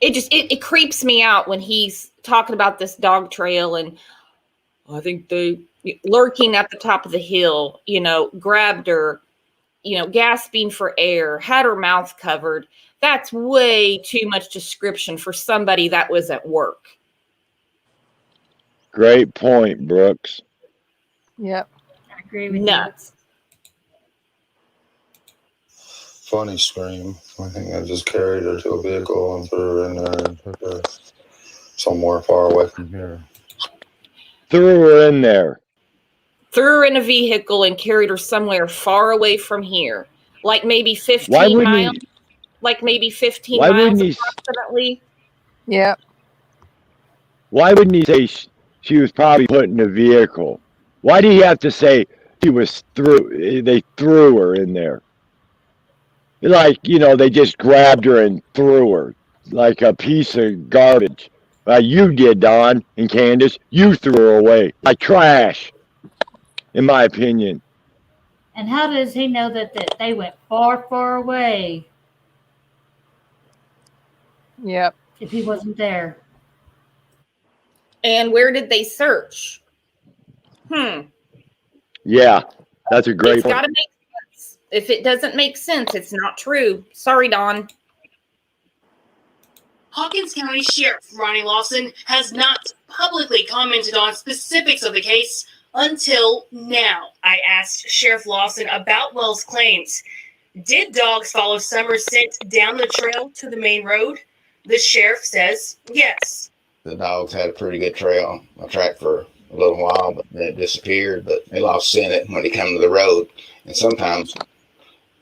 It creeps me out when he's talking about this dog trail, and I think they lurking at the top of the hill, grabbed her, gasping for air, had her mouth covered. That's way too much description for somebody that was at work. Great point, Brooks. Yep. I agree with Nuts. Funny scream. I think I just carried her to a vehicle and threw her in there and took her somewhere far away from here. Threw her in there. Threw her in a vehicle and carried her somewhere far away from here. Like maybe 15 miles. Like maybe 15 miles approximately. Yep. Why wouldn't he say she was probably put in a vehicle? Why do you have to say they threw her in there? Like, they just grabbed her and threw her like a piece of garbage. You did, Don and Candace. You threw her away like trash, in my opinion. And how does he know that they went far, far away? Yep. If he wasn't there. And where did they search? Yeah, that's a great point. It's got to make sense. If it doesn't make sense, it's not true. Sorry, Don. Hawkins County Sheriff Ronnie Lawson has not publicly commented on specifics of the case until now. I asked Sheriff Lawson about Wells' claims. Did dogs follow Summer's scent down the trail to the main road? The sheriff says yes. The dogs had a pretty good trail. I tracked for a little while, but then it disappeared. But they lost scent when they come to the road. And sometimes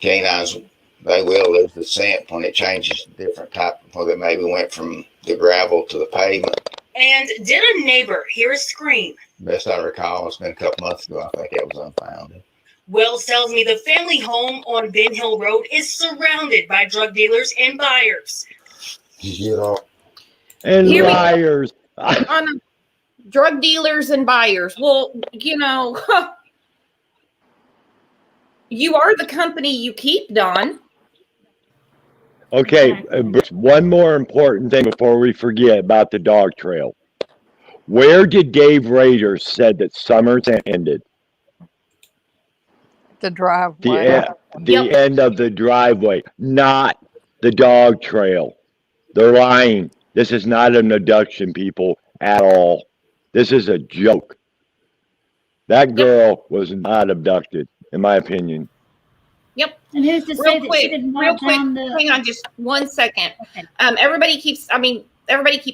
canines, they will lose the scent when it changes different type, where they maybe went from the gravel to the pavement. And did a neighbor hear a scream? Best I recall, it's been a couple months ago. I think it was unfounded. Wells tells me the family home on Ben Hill Road is surrounded by drug dealers and buyers. And liars. Drug dealers and buyers. Well, you are the company you keep, Don. Okay, one more important thing before we forget about the dog trail. Where did Dave Rader said that Summers ended? The driveway. The end of the driveway, not the dog trail. They're lying. This is not an abduction, people, at all. This is a joke. That girl was not abducted, in my opinion. Yep. And who's to say that she didn't real walk quick, down the? hang on just 1 second. Okay. Everybody keeps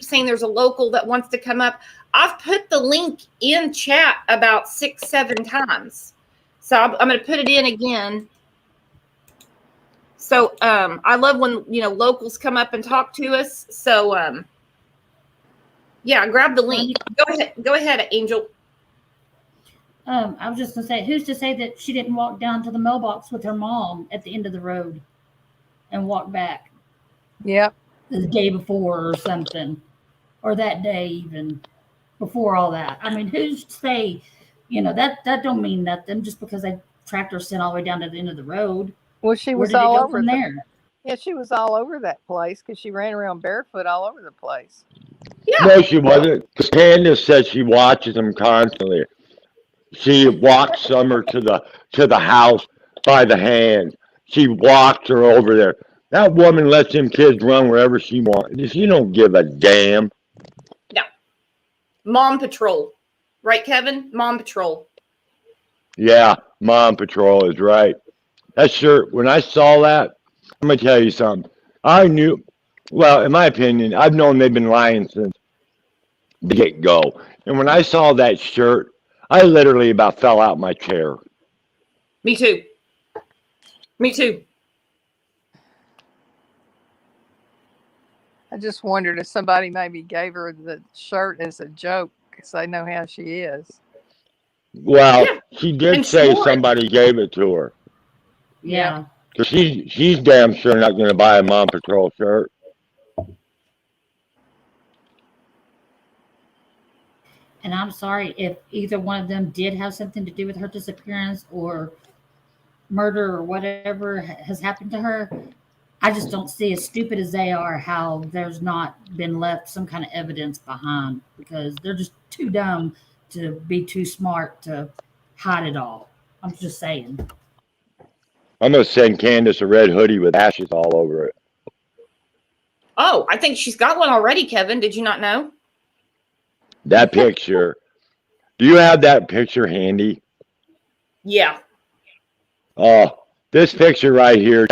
saying there's a local that wants to come up. I've put the link in chat about 6-7 times. So I'm going to put it in again. So I love when, locals come up and talk to us. So yeah, grab the link. Go ahead, Angel. I was just gonna say, who's to say that she didn't walk down to the mailbox with her mom at the end of the road and walk back Yep. the day before or something, or that day even before all that? I mean, who's to say, that don't mean nothing just because they tracked her sent all the way down to the end of the road. Well, she Where was did it all go over from there? Yeah, she was all over that place because she ran around barefoot all over the place. Yeah. No, she wasn't. Because Candace said she watches them constantly. She walked Summer to the house by the hand. She walked her over there. That woman lets them kids run wherever she wants. She don't give a damn. No. Mom Patrol. Right, Kevin? Mom Patrol. Yeah, Mom Patrol is right. That shirt, when I saw that, I'm going to tell you something. I knew, well, in my opinion, I've known they've been lying since the get-go. And when I saw that shirt, I literally about fell out my chair. Me too. Me too. I just wondered if somebody maybe gave her the shirt as a joke because they know how she is. Well, Yeah. she did And say swore it. somebody gave it to her. Yeah. Because she's damn sure not going to buy a Mom Patrol shirt. And I'm sorry if either one of them did have something to do with her disappearance or murder or whatever has happened to her. I just don't see, as stupid as they are, how there's not been left some kind of evidence behind, because they're just too dumb to be too smart to hide it all. I'm just saying. I'm going to send Candace a red hoodie with ashes all over it. Oh, I think she's got one already, Kevin. Did you not know? That picture. Do you have that picture handy? Yeah. Oh, this picture right here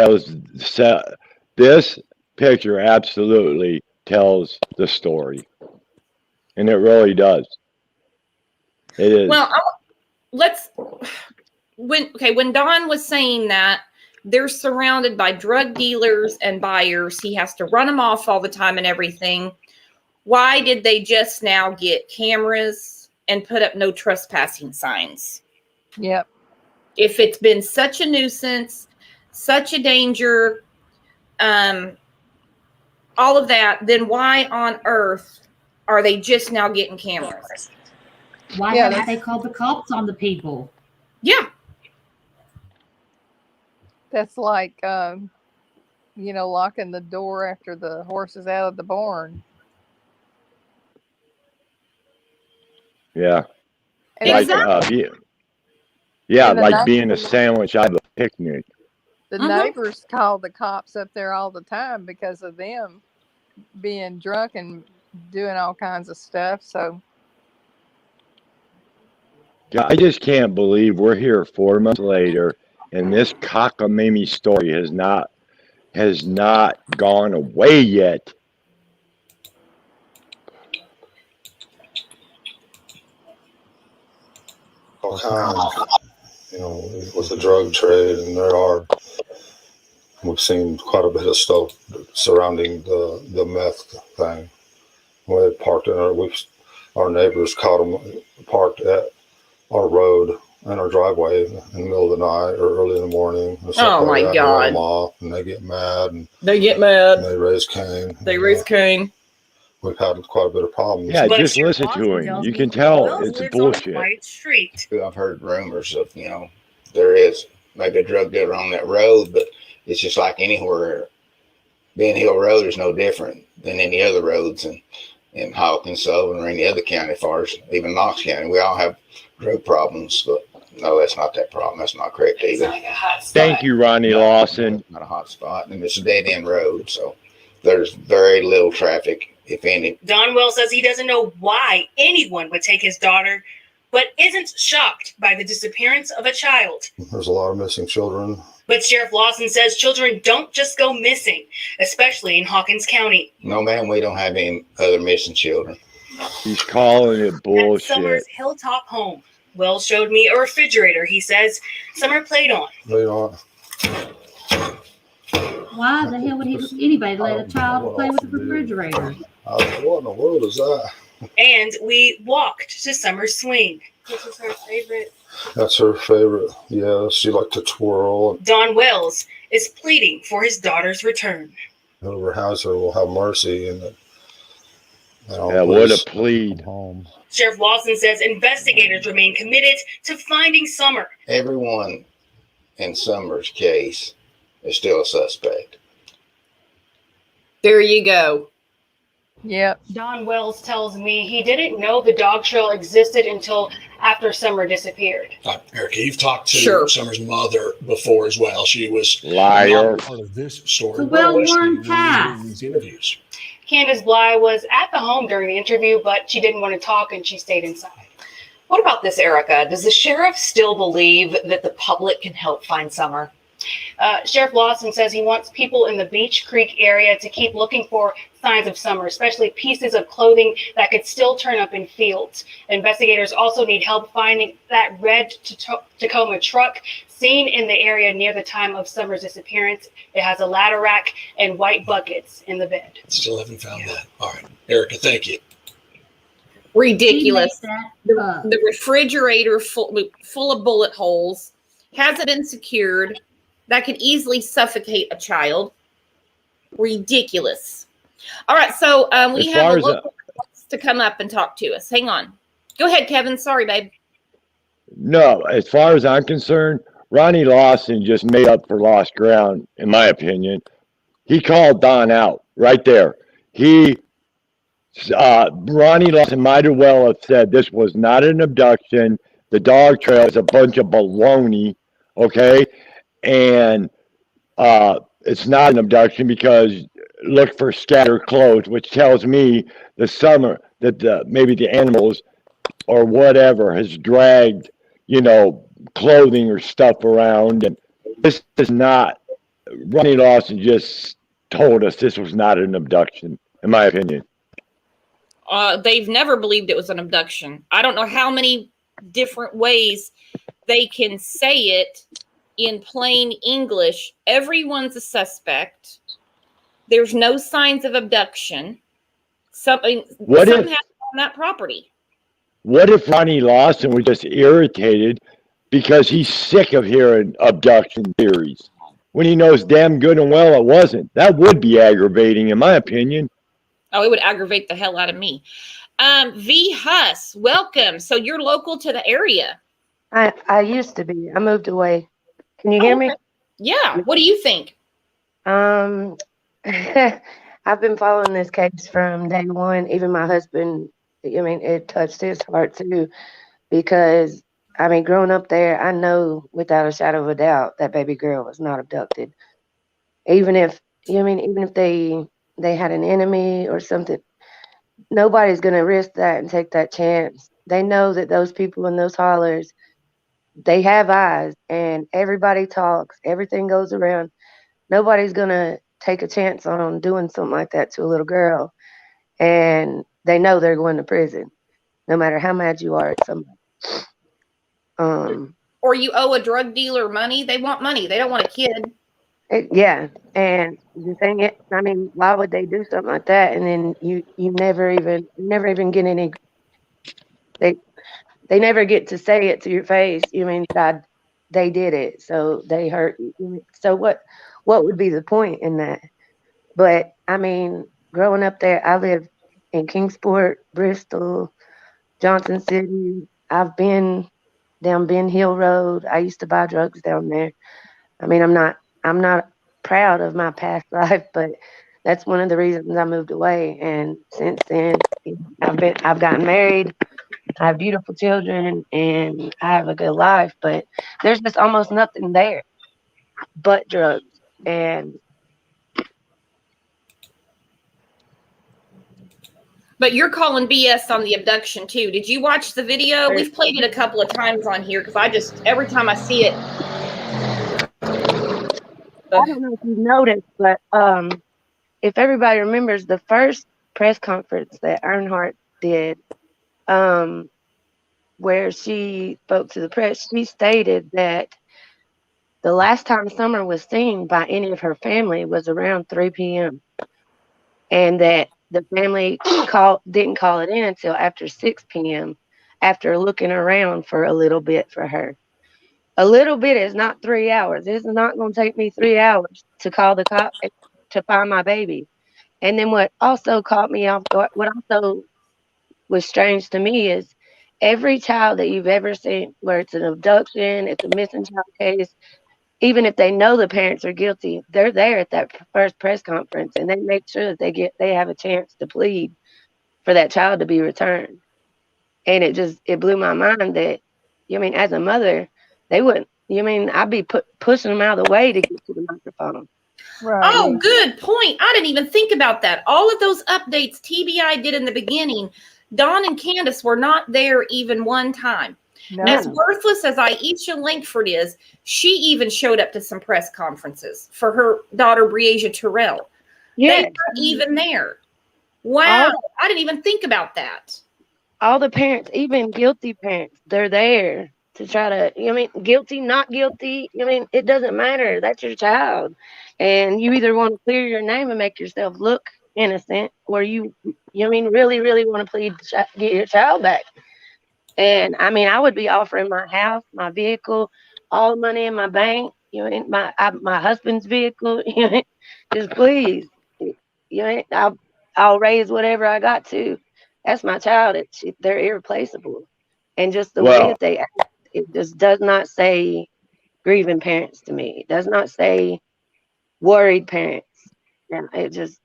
this picture absolutely tells the story. And it really does. It is. Well, when Don was saying that, they're surrounded by drug dealers and buyers. He has to run them off all the time and everything. Why did they just now get cameras and put up no trespassing signs? Yep. If it's been such a nuisance, such a danger, all of that, then why on earth are they just now getting cameras? Why haven't they called the cops on the people? Yeah. That's like, locking the door after the horse is out of the barn. Yeah. Exactly. Like being a sandwich out of a picnic. The neighbors call the cops up there all the time because of them being drunk and doing all kinds of stuff. So Yeah, I just can't believe we're here 4 months later and this cockamamie story has not gone away yet. All kinds, with the drug trade, and we've seen quite a bit of stuff surrounding the meth thing. When they parked our neighbors caught them parked at our road in our driveway in the middle of the night or early in the morning. Oh my God! Them off, and they get mad. And they raise Cain. We've had quite a bit of problems. Yeah, just listen to him. You can tell it's bullshit. Street. I've heard rumors of, there is maybe a drug dealer on that road, but it's just like anywhere. Ben Hill Road is no different than any other roads in Hawkins, Sullivan, or any other county, as far as even Knox County. We all have drug problems, but no, that's not that problem. That's not correct either. Like a hot spot. Thank you, Ronnie Lawson. Not a hot spot, and it's a dead end road, so there's very little traffic if any. Don Wells says he doesn't know why anyone would take his daughter, but isn't shocked by the disappearance of a child. There's a lot of missing children. But Sheriff Lawson says children don't just go missing, especially in Hawkins County. No, ma'am, we don't have any other missing children. He's calling it At bullshit. Summer's Hilltop home, Wells showed me a refrigerator he says Summer played on. They don't. Why the hell would anybody let a child play with the refrigerator? What in the world is that? And we walked to Summer's swing. This is her favorite. That's her favorite. Yeah, she liked to twirl. Don Wells is pleading for his daughter's return. Whoever has her will have mercy. And What a plead. Home. Sheriff Lawson says investigators remain committed to finding Summer. Everyone in Summer's case is still a suspect. There you go. Yep. Don Wells tells me he didn't know the dog trail existed until after Summer disappeared. Erica, you've talked to Sure. Summer's mother before as well. She was Liar. not part of this story. It's a well-worn path. In these interviews. Candace Bly was at the home during the interview, but she didn't want to talk and she stayed inside. What about this, Erica? Does the sheriff still believe that the public can help find Summer? Sheriff Lawson says he wants people in the Beach Creek area to keep looking for signs of Summer, especially pieces of clothing that could still turn up in fields. Investigators also need help finding that red Tacoma truck seen in the area near the time of Summer's disappearance. It has a ladder rack and white buckets in the bed. Still haven't found that. All right. Erica, thank you. Ridiculous. He made that up. The refrigerator full of bullet holes hasn't been secured. That could easily suffocate a child. Ridiculous. All right, so we As have far a as local to come up and talk to us. Hang on. Go ahead, Kevin. Sorry, babe. No, as far as I'm concerned, Ronnie Lawson just made up for lost ground, in my opinion. He called Don out right there. Ronnie Lawson might as well have said this was not an abduction. The dog trail is a bunch of baloney, okay? And it's not an abduction because look for scattered clothes, which tells me that maybe the animals or whatever has dragged, clothing or stuff around. And this is not, Ronnie Lawson just told us this was not an abduction, in my opinion. They've never believed it was an abduction. I don't know how many different ways they can say it in plain English. Everyone's a suspect. There's no signs of abduction. Something happened on that property. What if Ronnie Lawson was just irritated because he's sick of hearing abduction theories when he knows damn good and well it wasn't? That would be aggravating, in my opinion. Oh, it would aggravate the hell out of me. V. Huss, welcome. So you're local to the area. I used to be. I moved away. Can you hear me? Yeah. What do you think? I've been following this case from day one. Even my husband, it touched his heart too, because growing up there, I know without a shadow of a doubt that baby girl was not abducted. Even if they had an enemy or something, nobody's going to risk that and take that chance. They know that those people in those hollers, they have eyes, and everybody talks. Everything goes around. Nobody's going to take a chance on doing something like that to a little girl. And they know they're going to prison, no matter how mad you are at somebody. Or you owe a drug dealer money. They want money. They don't want a kid. Yeah, and the thing is, why would they do something like that? And then you never even get any. They never get to say it to your face. God, they did it, so they hurt you. So what would be the point in that? But growing up there, I lived in Kingsport, Bristol, Johnson City. I've been down Ben Hill Road. I used to buy drugs down there. I'm not proud of my past life, but that's one of the reasons I moved away. And since then, I've gotten married. I have beautiful children, and I have a good life. But there's just almost nothing there but drugs. And But you're calling BS on the abduction too. Did you watch the video? We've played it a couple of times on here because every time I see it. I don't know if you noticed, but if everybody remembers the first press conference that Earnhardt did, where she spoke to the press, she stated that the last time Summer was seen by any of her family was around 3 p.m. and that the family didn't call it in until after 6 p.m. after looking around for a little bit for her. A little bit is not 3 hours. This is not going to take me 3 hours to call the cop to find my baby. And then what also caught me off guard, what also was strange to me is every child that you've ever seen, where it's an abduction, it's a missing child case, even if they know the parents are guilty, they're there at that first press conference and they make sure that they have a chance to plead for that child to be returned. And it blew my mind that, as a mother, they wouldn't, I'd be pushing them out of the way to get to the microphone. Right. Oh, good point. I didn't even think about that. All of those updates TBI did in the beginning, Dawn and Candace were not there even one time. No. As worthless as Aisha Langford is, she even showed up to some press conferences for her daughter, Breasia Terrell. Yeah. They weren't even there. Wow. I didn't even think about that. All the parents, even guilty parents, they're there to try to, guilty, not guilty. It doesn't matter. That's your child. And you either want to clear your name and make yourself look innocent, or you really, really want to plead to get your child back. And I would be offering my house, my vehicle, all the money in my bank, my husband's vehicle, just please, I'll raise whatever I got to. That's my child. They're irreplaceable. And just the way that they act, it just does not say grieving parents to me. It does not say worried parents. And it just,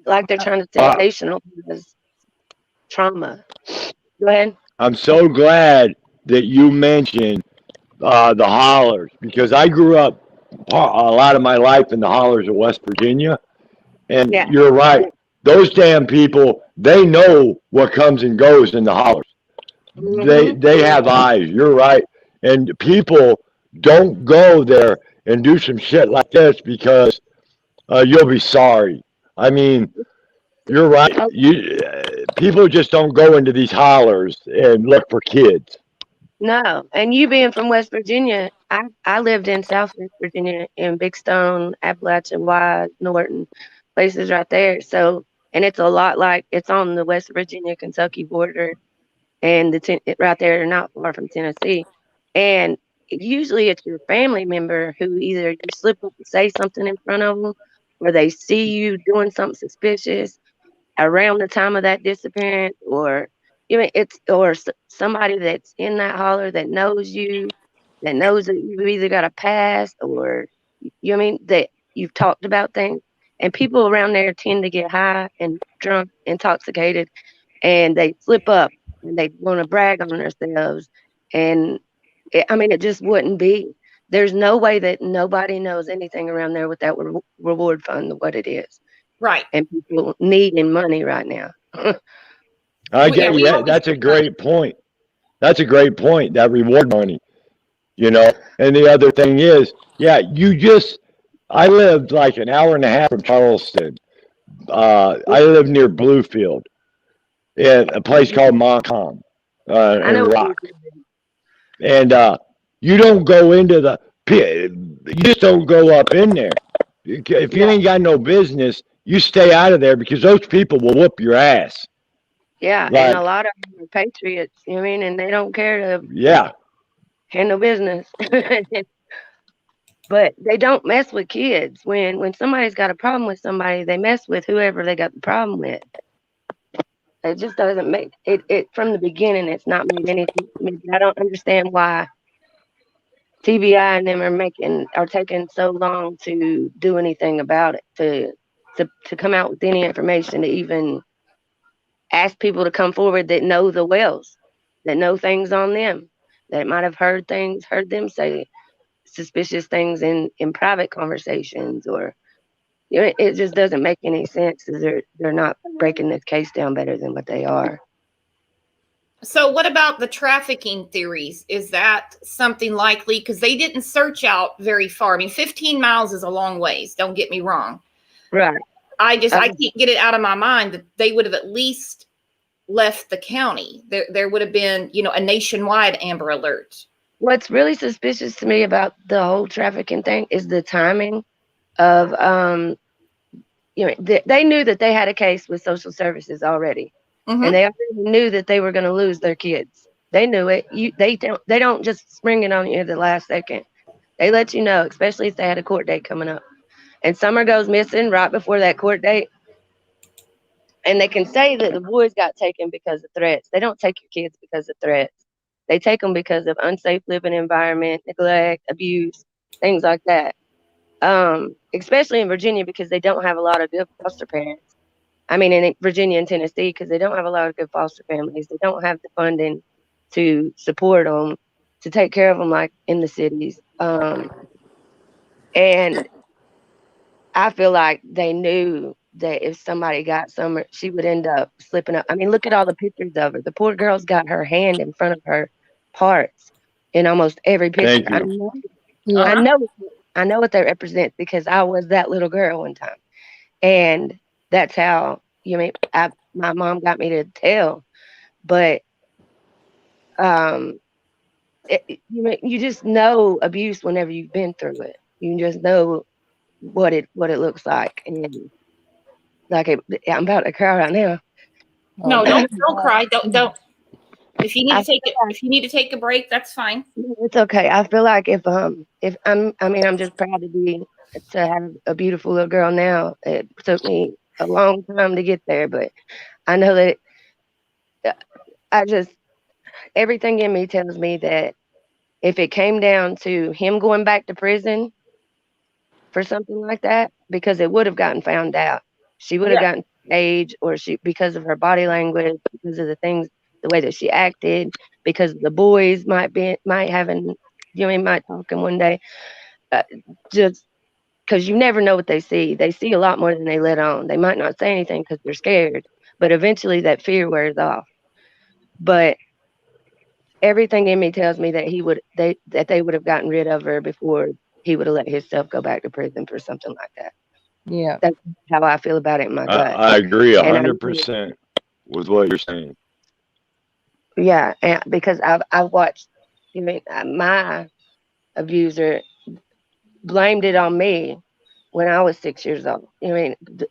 like they're trying to sensationalize trauma. Go ahead. I'm so glad that you mentioned the hollers, because I grew up a lot of my life in the hollers of West Virginia. And you're right. Those damn people, they know what comes and goes in the hollers. They have eyes. You're right. And people don't go there and do some shit like this because you'll be sorry. You're right. People just don't go into these hollers and look for kids. No, and you being from West Virginia, I lived in South West Virginia in Big Stone, Appalachian, Wise, Norton, places right there. So, and it's a lot like it's on the West Virginia Kentucky border, and right there, not far from Tennessee. And usually it's your family member who either you slip up and say something in front of them, or they see you doing something suspicious around the time of that disappearance, or somebody that's in that holler that knows you, that knows that you've either got a past or that you've talked about things. And people around there tend to get high and drunk, intoxicated, and they slip up and they want to brag on themselves. And it just wouldn't be. There's no way that nobody knows anything around there with that reward fund, what it is. Right. And people needing money right now. That's a great point. That's a great point, that reward money. And the other thing is, I lived like an hour and a half from Charleston. I live near Bluefield in a place called Montcalm in Rock. And you don't go into the pit. You just don't go up in there. If you ain't got no business, you stay out of there because those people will whoop your ass. Yeah, and a lot of them are patriots, and they don't care to handle business. But they don't mess with kids. When somebody's got a problem with somebody, they mess with whoever they got the problem with. It just doesn't make it from the beginning. It's not made anything. I don't understand why TBI and them are taking so long to do anything about it, to come out with any information, to even ask people to come forward that know the wells, that know things on them, that might have heard them say suspicious things in private conversations, or it just doesn't make any sense. They're not breaking this case down better than what they are. So what about the trafficking theories? Is that something likely? Because they didn't search out very far. I mean, 15 miles is a long ways. Don't get me wrong. Right. I can't get it out of my mind that they would have at least left the county. There would have been, a nationwide Amber Alert. What's really suspicious to me about the whole trafficking thing is the timing of, they knew that they had a case with social services already. Mm-hmm. And they already knew that they were going to lose their kids. They knew it. They don't just spring it on you at the last second. They let you know, especially if they had a court date coming up. And Summer goes missing right before that court date. And they can say that the boys got taken because of threats. They don't take your kids because of threats. They take them because of unsafe living environment, neglect, abuse, things like that. Especially in Virginia because they don't have a lot of good foster parents. I mean, in Virginia and Tennessee, because they don't have a lot of good foster families. They don't have the funding to support them, to take care of them like in the cities. And I feel like they knew that if somebody got Summer, she would end up slipping up. I mean, look at all the pictures of her. The poor girl's got her hand in front of her parts in almost every picture. Thank you. I know what they represent because I was that little girl one time. And that's how my mom got me to tell, but you just know abuse whenever you've been through it. You just know what it looks like, and I'm about to cry right now. No, don't cry. Don't. If you need to take a break, that's fine. It's okay. I feel like if I'm just proud to have a beautiful little girl now. It took me a long time to get there, but I know that everything in me tells me that if it came down to him going back to prison for something like that, because it would have gotten found out, she would have gotten age, or because of her body language, because of the way that she acted, because the boys might talk him one day, just because you never know what they see. They see a lot more than they let on. They might not say anything because they're scared, but eventually that fear wears off. But everything in me tells me that they would have gotten rid of her before he would have let himself go back to prison for something like that. Yeah, that's how I feel about it in my gut. I agree 100% with what you're saying. Yeah, and because I've watched, my abuser blamed it on me when I was 6 years old.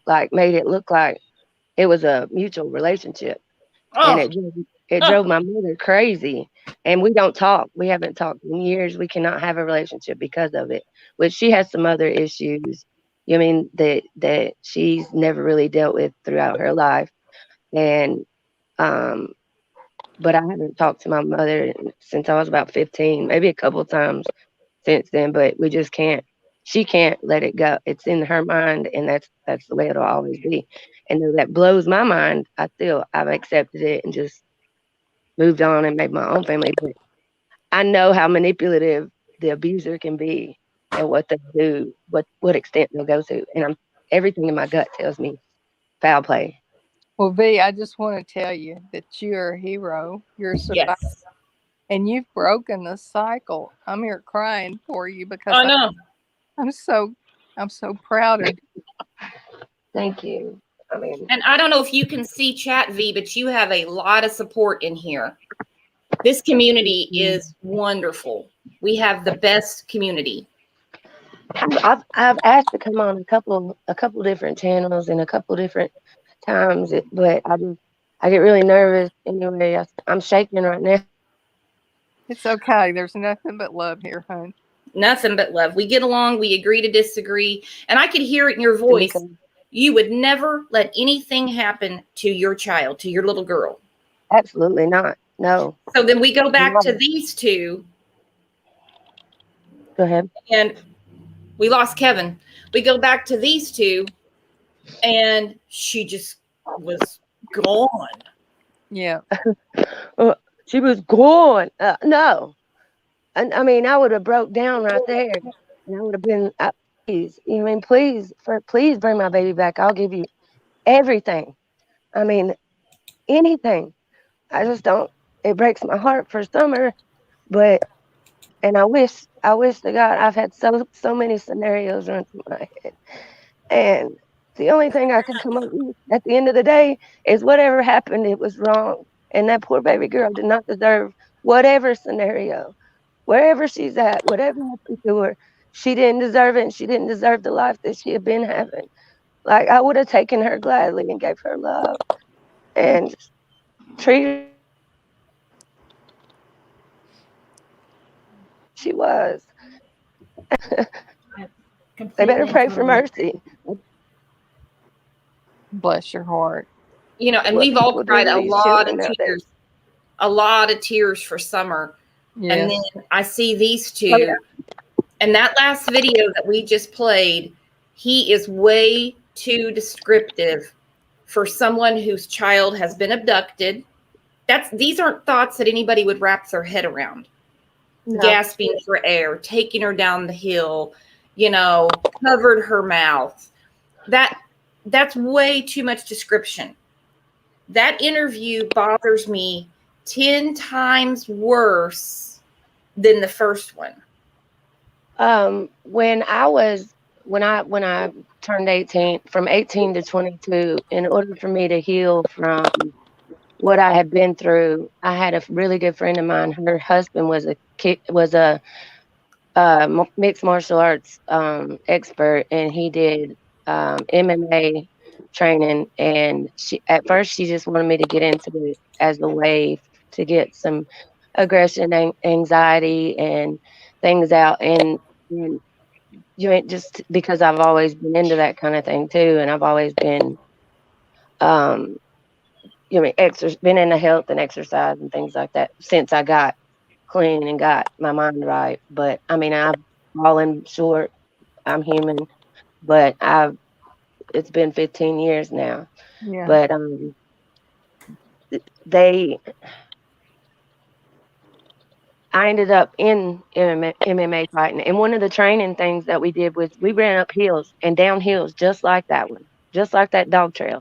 Like made it look like it was a mutual relationship, and it drove my mother crazy. And we don't talk. We haven't talked in years. We cannot have a relationship because of it. Which she has some other issues, that she's never really dealt with throughout her life, and but I haven't talked to my mother since I was about 15, maybe a couple of times since then, but we just can't. She can't let it go. It's in her mind, and that's the way it'll always be. And though that blows my mind, I've accepted it and just moved on and made my own family. But I know how manipulative the abuser can be and what they do, what extent they'll go to. And everything in my gut tells me foul play. Well, V, I just want to tell you that you're a hero. You're a survivor. Yes. And you've broken the cycle. I'm here crying for you because I know. I'm so proud of you. Thank you. And I don't know if you can see chat, V, but you have a lot of support in here. This community is wonderful. We have the best community. I've asked to come on a couple different channels and a couple different times, but I get really nervous anyway. I'm shaking right now. It's okay. There's nothing but love here, hon. Nothing but love. We get along. We agree to disagree. And I could hear it in your voice. You would never let anything happen to your child, to your little girl. Absolutely not. No. So then we go back to these two. Go ahead. And we lost Kevin. We go back to these two, and she just was gone. Yeah. She was gone. No. I would have broke down right there. And I would have been, please, please bring my baby back. I'll give you everything. I mean, anything. I just don't. It breaks my heart for Summer, but and I wish to God I've had so many scenarios run through my head, and the only thing I can come up with at the end of the day is whatever happened, it was wrong, and that poor baby girl did not deserve whatever scenario, wherever she's at, whatever happened to her. She didn't deserve it, and she didn't deserve the life that she had been having. Like I would have taken her gladly and gave her love and just treated she was. They better pray for mercy. Bless your heart. You know, and What we've all people do cried to a these lot of children nowadays. tears for Summer. And Yes. then I see these two. Oh, yeah. And that last video that we just played, he is way too descriptive for someone whose child has been abducted. These aren't thoughts that anybody would wrap their head around. No. Gasping for air, taking her down the hill, you know, covered her mouth. That's way too much description. That interview bothers me 10 times worse than the first one. When I turned 18, from 18 to 22, in order for me to heal from what I had been through, I had a really good friend of mine. Her husband was a mixed martial arts expert, and he did MMA training. And at first she just wanted me to get into it as a way to get some aggression and anxiety and things out. And you ain't just because I've always been into that kind of thing too, and I've always been been into health and exercise and things like that since I got clean and got my mind right. But I mean, I've fallen short. I'm human, but it's been 15 years now. Yeah. But I ended up in MMA fighting, and one of the training things that we did was we ran up hills and down hills just like that one, just like that dog trail.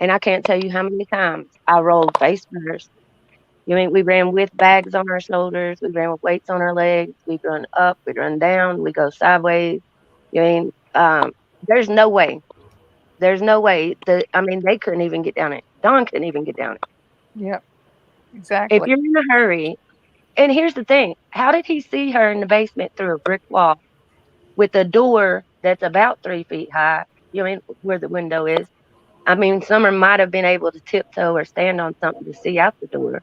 And I can't tell you how many times I rolled face first. You mean we ran with bags on our shoulders, we ran with weights on our legs, we'd run up, we'd run down, we go sideways. You mean there's no way. There's no way they couldn't even get down it. Don couldn't even get down it. Yep. If Exactly. you're in a hurry, and here's the thing, how did he see her in the basement through a brick wall with a door that's about 3 feet high? You mean where the window is? I mean, Summer might have been able to tiptoe or stand on something to see out the door.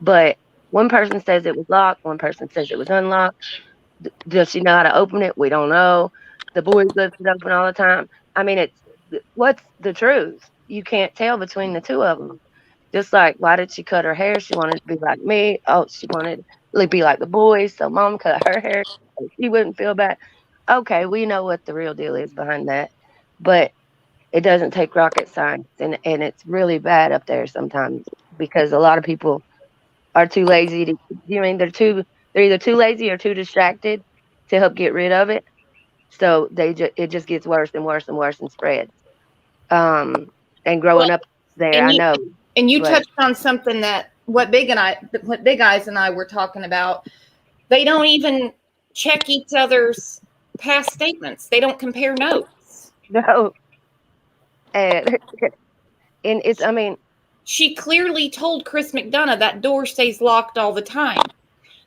But one person says it was locked, one person says it was unlocked. Does she know how to open it? We don't know. The boys left it open all the time. I mean, what's the truth? You can't tell between the two of them. Just like, why did she cut her hair? She wanted to be like me. Oh, she wanted to be like the boys. So mom cut her hair so she wouldn't feel bad. Okay, we know what the real deal is behind that. But it doesn't take rocket science. And it's really bad up there sometimes because a lot of people are too lazy to, they're either too lazy or too distracted to help get rid of it. So it just gets worse and worse and worse and spreads. And growing up there, I know. And you touched on something that what Big Eyes and I were talking about. They don't even check each other's past statements. They don't compare notes. No. And it's, I mean, she clearly told Chris McDonough that door stays locked all the time.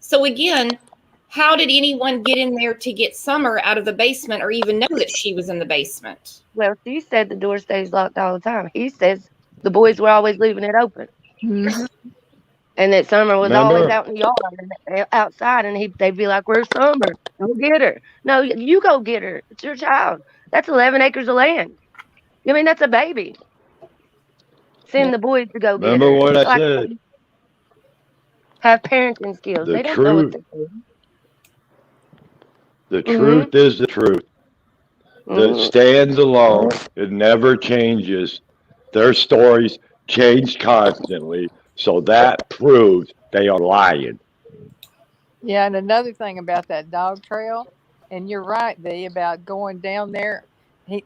So again, how did anyone get in there to get Summer out of the basement or even know that she was in the basement? Well, she said the door stays locked all the time. He says the boys were always leaving it open. Mm-hmm. And that Summer was always out in the yard and outside, and they'd be like, "Where's Summer? Go get her." No, you go get her. It's your child. That's 11 acres of land. I mean, that's a baby. Send the boys to go get her. Remember what I said. Have parenting skills. They don't know what they're doing. The truth is the truth. That stands alone. It never changes. Their stories change constantly. So that proves they are lying. Yeah, and another thing about that dog trail, And you're right, V, about going down there.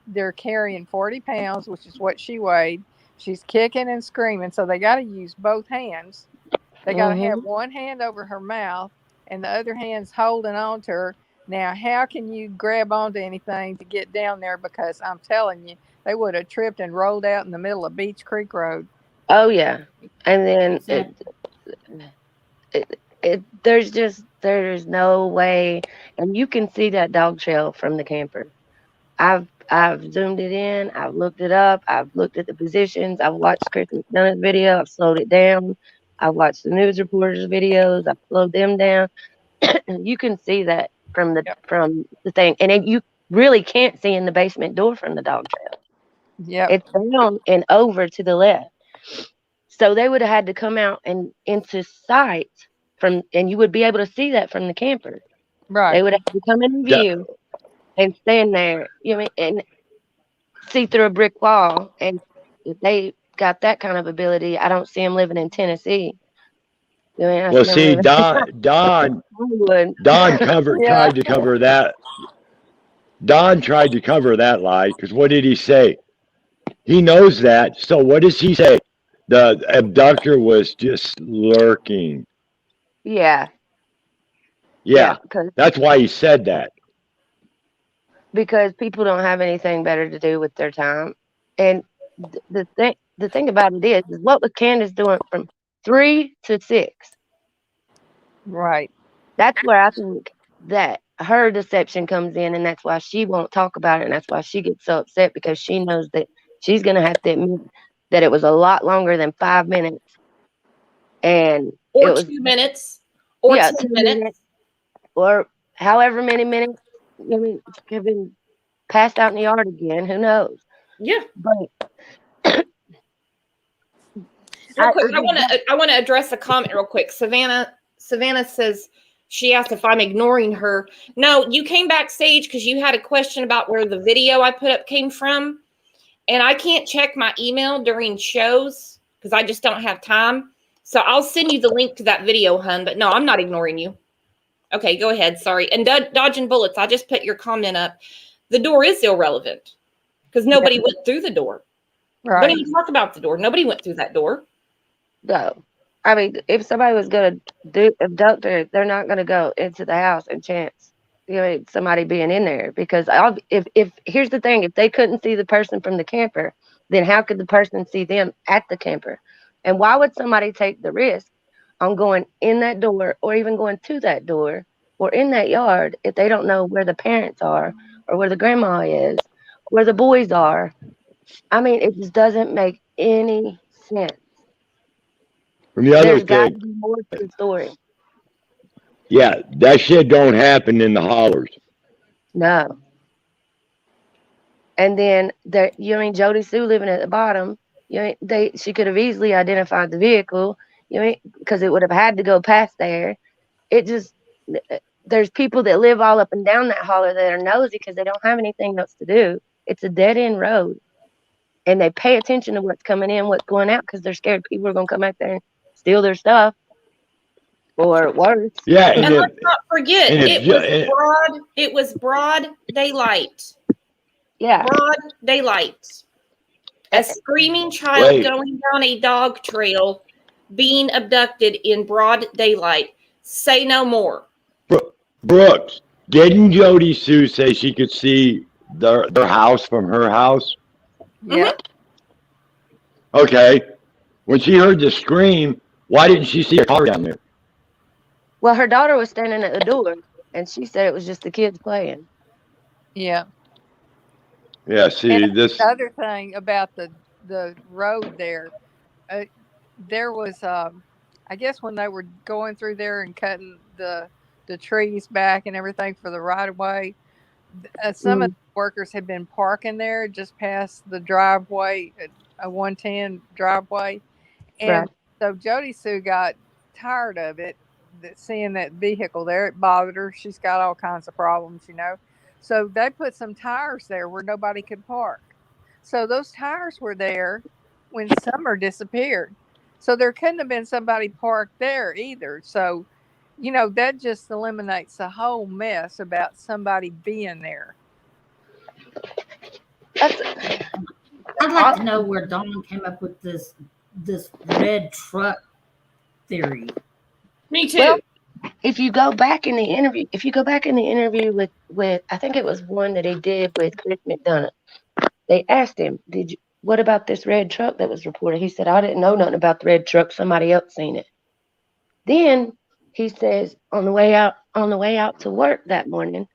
They're carrying 40 pounds, which is what she weighed. She's kicking and screaming, so they got to use both hands. They got to have one hand over her mouth and the other hand's holding on to her. Now, how can you grab onto anything to get down there? Because I'm telling you, they would have tripped and rolled out in the middle of Beach Creek Road. Oh yeah, and then there's no way, and you can see that dog trail from the camper. I've zoomed it in. I've looked it up. I've looked at the positions. I've watched Chris McDonough's video. I've slowed it down. I've watched the news reporters' videos. I've slowed them down. You can see that from the thing, and you really can't see in the basement door from the dog trail. Yeah, it's down and over to the left. So they would have had to come out and into sight and you would be able to see that from the camper. Right. They would have to come in view and stand there, and see through a brick wall. And if they got that kind of ability, I don't see them living in Tennessee. Well, see, Don tried to cover that. Don tried to cover that lie because what did he say? He knows that. So what does he say? The abductor was just lurking. Yeah. Yeah. That's why he said that. Because people don't have anything better to do with their time. And the thing about it is what was Candace doing from 3 to 6? Right. That's where I think that her deception comes in, and that's why she won't talk about it, and that's why she gets so upset, because she knows that she's going to have to admit that it was a lot longer than 5 minutes. Or it was 2 minutes. Or 10 minutes. Or however many minutes. I mean, could have been passed out in the yard again. Who knows? Yeah. But real quick, I want to address a comment real quick. Savannah says, she asked if I'm ignoring her. No, you came backstage because you had a question about where the video I put up came from. And I can't check my email during shows because I just don't have time. So I'll send you the link to that video, hun. But no, I'm not ignoring you. Okay, go ahead. Sorry. And dodging bullets, I just put your comment up. The door is irrelevant because nobody went through the door. Right. Don't even talk about the door. Nobody went through that door. No. I mean, if somebody was going to abduct her, they're not going to go into the house and chance somebody being in there. Because if here's the thing, if they couldn't see the person from the camper, then how could the person see them at the camper? And why would somebody take the risk on going in that door or even going to that door or in that yard if they don't know where the parents are or where the grandma is, where the boys are? I mean, it just doesn't make any sense. From the other There's got to thing, be more to the story. yeah, that shit don't happen in the hollers. No. And then Jody Sue living at the bottom. She could have easily identified the vehicle. Because it would have had to go past there. There's people that live all up and down that holler that are nosy because they don't have anything else to do. It's a dead end road, and they pay attention to what's coming in, what's going out, because they're scared people are going to come out there and steal their stuff or worse. Yeah, and let's not forget, it was broad daylight. Yeah, broad daylight. A screaming child going down a dog trail, being abducted in broad daylight. Say no more. Brooks, didn't Jody Sue say she could see their house from her house? Yeah. Okay. When she heard the scream, why didn't she see a car down there? Well, her daughter was standing at the door, and she said it was just the kids playing. Yeah. Yeah, see, the other thing about the road there, there was, I guess when they were going through there and cutting the trees back and everything for the right of way, some of the workers had been parking there just past the driveway, a 110 driveway. And so Jody Sue got tired of it, seeing that vehicle there. It bothered her. She's got all kinds of problems, So they put some tires there where nobody could park. So those tires were there when Summer disappeared. So there couldn't have been somebody parked there either. So you know, that just eliminates the whole mess about somebody being there. That's I'd like to know where Dawn came up with this red truck theory. Me too. Well, if you go back in the interview with I think it was one that he did with Chris McDonough, they asked him, what about this red truck that was reported? He said, I didn't know nothing about the red truck. Somebody else seen it. Then he says on the way out to work that morning,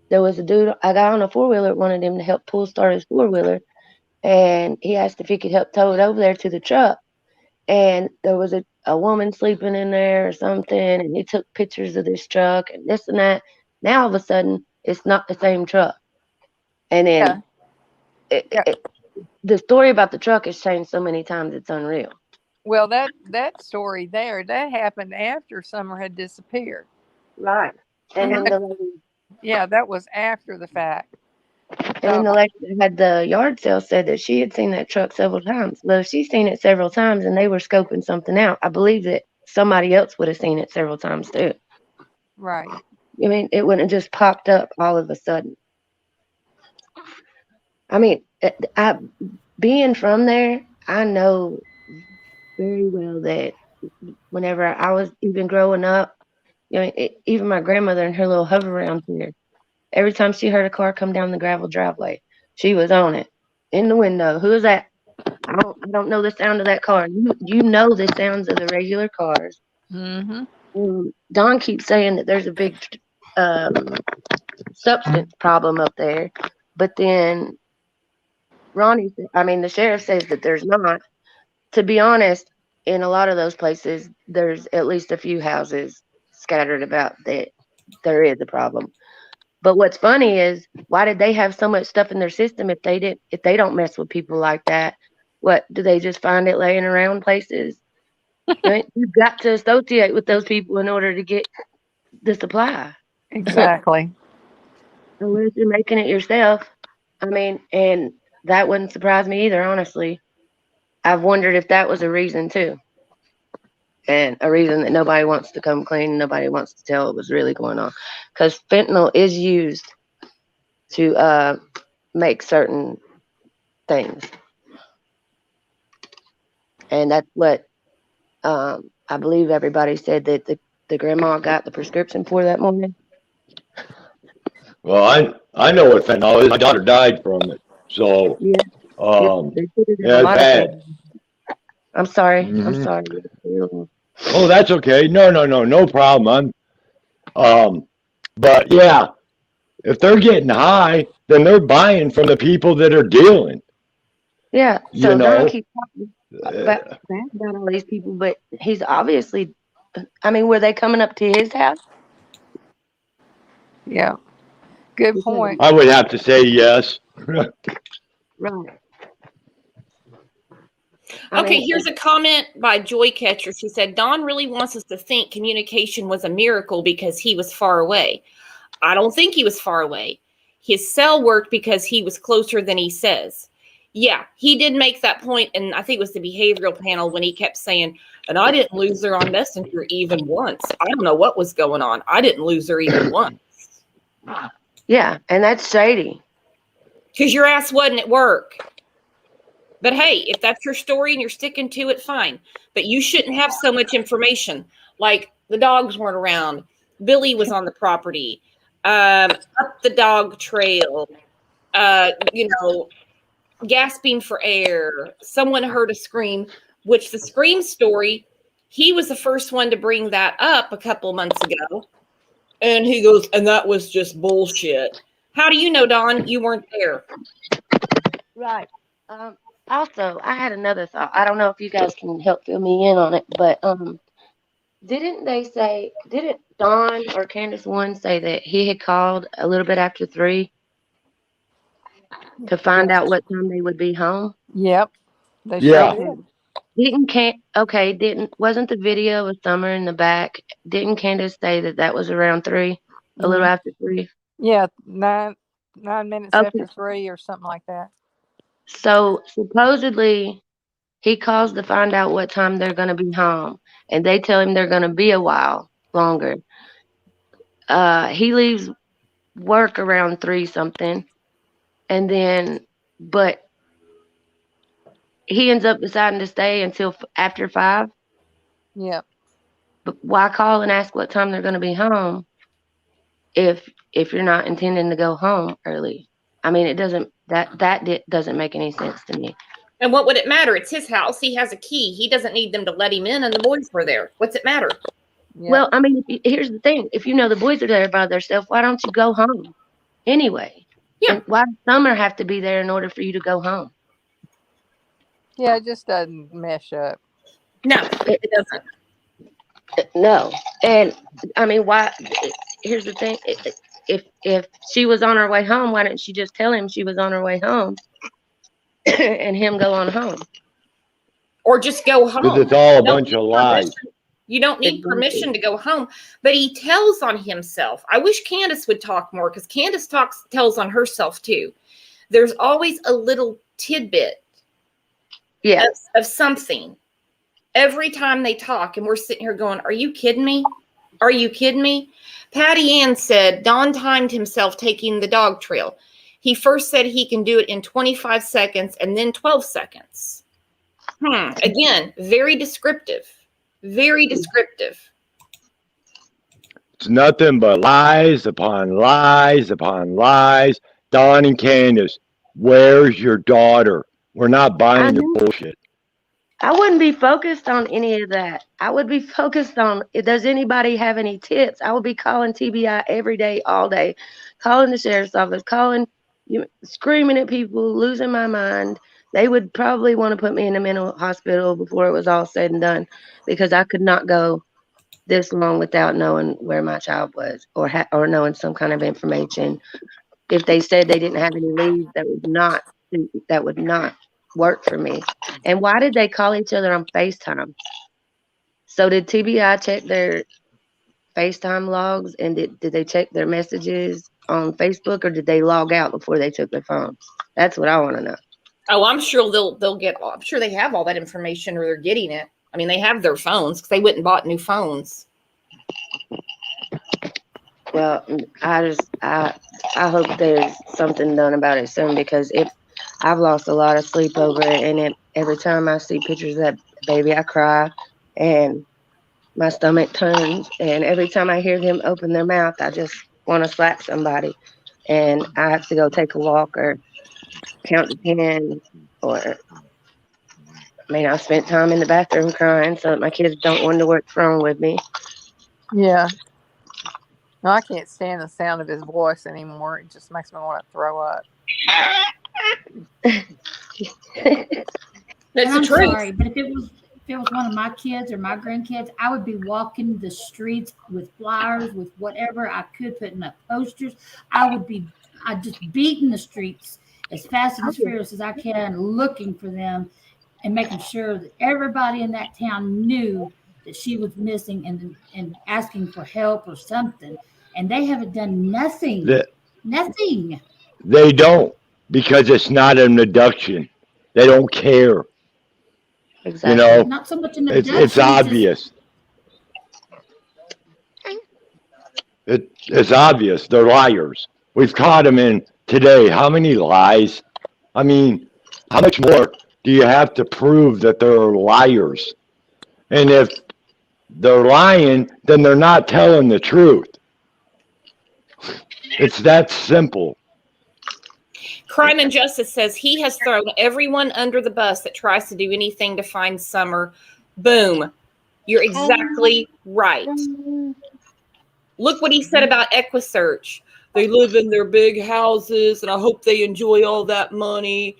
there was a guy on a 4-wheeler wanted him to help pull start his 4-wheeler, and he asked if he could help tow it over there to the truck. And there was a woman sleeping in there or something, and he took pictures of this truck and this and that. Now all of a sudden, it's not the same truck. And then the story about the truck has changed so many times, it's unreal. Well, that story there, that happened after Summer had disappeared. Right. And then the lady, yeah, that was after the fact. and then the lady that had the yard sale said that she had seen that truck several times. Well, if she's seen it several times and they were scoping something out, I believe that somebody else would have seen it several times too. Right. I mean, it wouldn't have just popped up all of a sudden. I mean, being from there, I know very well that whenever I was even growing up, even my grandmother and her little hover around here, every time she heard a car come down the gravel driveway, she was on it in the window. Who is that? I don't know the sound of that car. You know the sounds of the regular cars. Mm-hmm. Don keeps saying that there's a big substance problem up there, but then the sheriff says that there's not. To be honest, in a lot of those places, there's at least a few houses scattered about that there is a problem. But what's funny is, why did they have so much stuff in their system if they don't mess with people like that? What, do they just find it laying around places? You've got to associate with those people in order to get the supply. Exactly. Unless you're making it yourself. I mean, and that wouldn't surprise me either, honestly. I've wondered if that was a reason too. And a reason that nobody wants to come clean, nobody wants to tell what was really going on. Because fentanyl is used to make certain things. And that's what I believe everybody said that the grandma got the prescription for that morning. Well, I know what fentanyl is. My daughter died from it. So, they put it in yeah, a it's lot bad. of things. I'm sorry. Mhm. I'm sorry. Oh, that's okay. No problem. But yeah, if they're getting high, then they're buying from the people that are dealing. Yeah. You So know, Don keeps talking about all these people, but he's obviously, I mean, were they coming up to his house? Yeah. Good point. I would have to say yes. Right. Okay, here's a comment by Joy Catcher. She said, Don really wants us to think communication was a miracle because he was far away. I don't think he was far away. His cell worked because he was closer than he says. Yeah, he did make that point, and I think it was the behavioral panel when he kept saying, and I didn't lose her on Messenger even once. I don't know what was going on. I didn't lose her even once. Yeah, and that's shady. Because your ass wasn't at work. But hey, if that's your story and you're sticking to it, fine. But you shouldn't have so much information. Like the dogs weren't around. Billy was on the property. Up the dog trail. Gasping for air. Someone heard a scream, which the scream story, he was the first one to bring that up a couple months ago. And he goes, and that was just bullshit. How do you know, Don? You weren't there. Right. Also, I had another thought. I don't know if you guys can help fill me in on it, but didn't Dawn or Candace One say that he had called a little bit after 3 to find out what time they would be home? Yep. Yeah. Wasn't the video of Summer in the back? Didn't Candace say that was around 3, a little after 3? Yeah, 9 minutes after 3 or something like that. So supposedly he calls to find out what time they're going to be home, and they tell him they're going to be a while. longer. He leaves work around 3 something, and then, but he ends up deciding to stay until after 5. Yeah. But why call and ask what time they're going to be home if you're not intending to go home early? I mean, it doesn't doesn't make any sense to me. And what would it matter? It's his house. He has a key. He doesn't need them to let him in, and the boys were there. What's it matter? Yeah. Well, I mean, here's the thing: if you know the boys are there by themselves, why don't you go home anyway? Yeah. And why does Summer have to be there in order for you to go home? Yeah, it just doesn't mesh up. No, it doesn't. No. And I mean, why? Here's the thing: if she was on her way home, why didn't she just tell him she was on her way home, and him go on home? Or just go home. Because it's all a bunch of lies. You don't need permission to go home. But he tells on himself. I wish Candace would talk more, because Candace tells on herself too. There's always a little tidbit of something every time they talk, and we're sitting here going, are you kidding me? Are you kidding me? Patty Ann said Don timed himself taking the dog trail. He first said he can do it in 25 seconds and then 12 seconds. Again, very descriptive. Very descriptive. It's nothing but lies upon lies upon lies. Don and Candace, where's your daughter? We're not buying your bullshit. I wouldn't be focused on any of that. I would be focused on, does anybody have any tips? I would be calling TBI every day, all day, calling the sheriff's office, screaming at people, losing my mind. They would probably want to put me in a mental hospital before it was all said and done, because I could not go this long without knowing where my child was, or knowing some kind of information. If they said they didn't have any leave, that would not work for me. And why did they call each other on FaceTime? So did TBI check their FaceTime logs, and did they check their messages on Facebook, or did they log out before they took their phones? That's what I want to know. Oh, I'm sure they'll get. I'm sure they have all that information, or they're getting it. I mean, they have their phones, because they went and bought new phones. Well, I hope there's something done about it soon, because I've lost a lot of sleep over it, and every time I see pictures of that baby, I cry, and my stomach turns, and every time I hear them open their mouth, I just want to slap somebody, and I have to go take a walk or count to 10, or I spent time in the bathroom crying so that my kids don't wonder what's wrong with me. Yeah. No, I can't stand the sound of his voice anymore. It just makes me want to throw up. That's the truth. Sorry, but if it was one of my kids or my grandkids, I would be walking the streets with flyers, with whatever I could, putting up posters. I'd just beating the streets as fast and as furious as I can, looking for them and making sure that everybody in that town knew that she was missing, and asking for help or something. And they haven't done nothing. Nothing. They don't, because it's not an abduction. They don't care. Exactly. You know, not so much an abduction. It's obvious. It's obvious. They're liars. We've caught them in today. How many lies? I mean, how much more do you have to prove that they're liars? And if they're lying, then they're not telling the truth. It's that simple. Crime and Justice says he has thrown everyone under the bus that tries to do anything to find Summer. Boom. You're exactly right. Look what he said about EquiSearch. They live in their big houses, and I hope they enjoy all that money.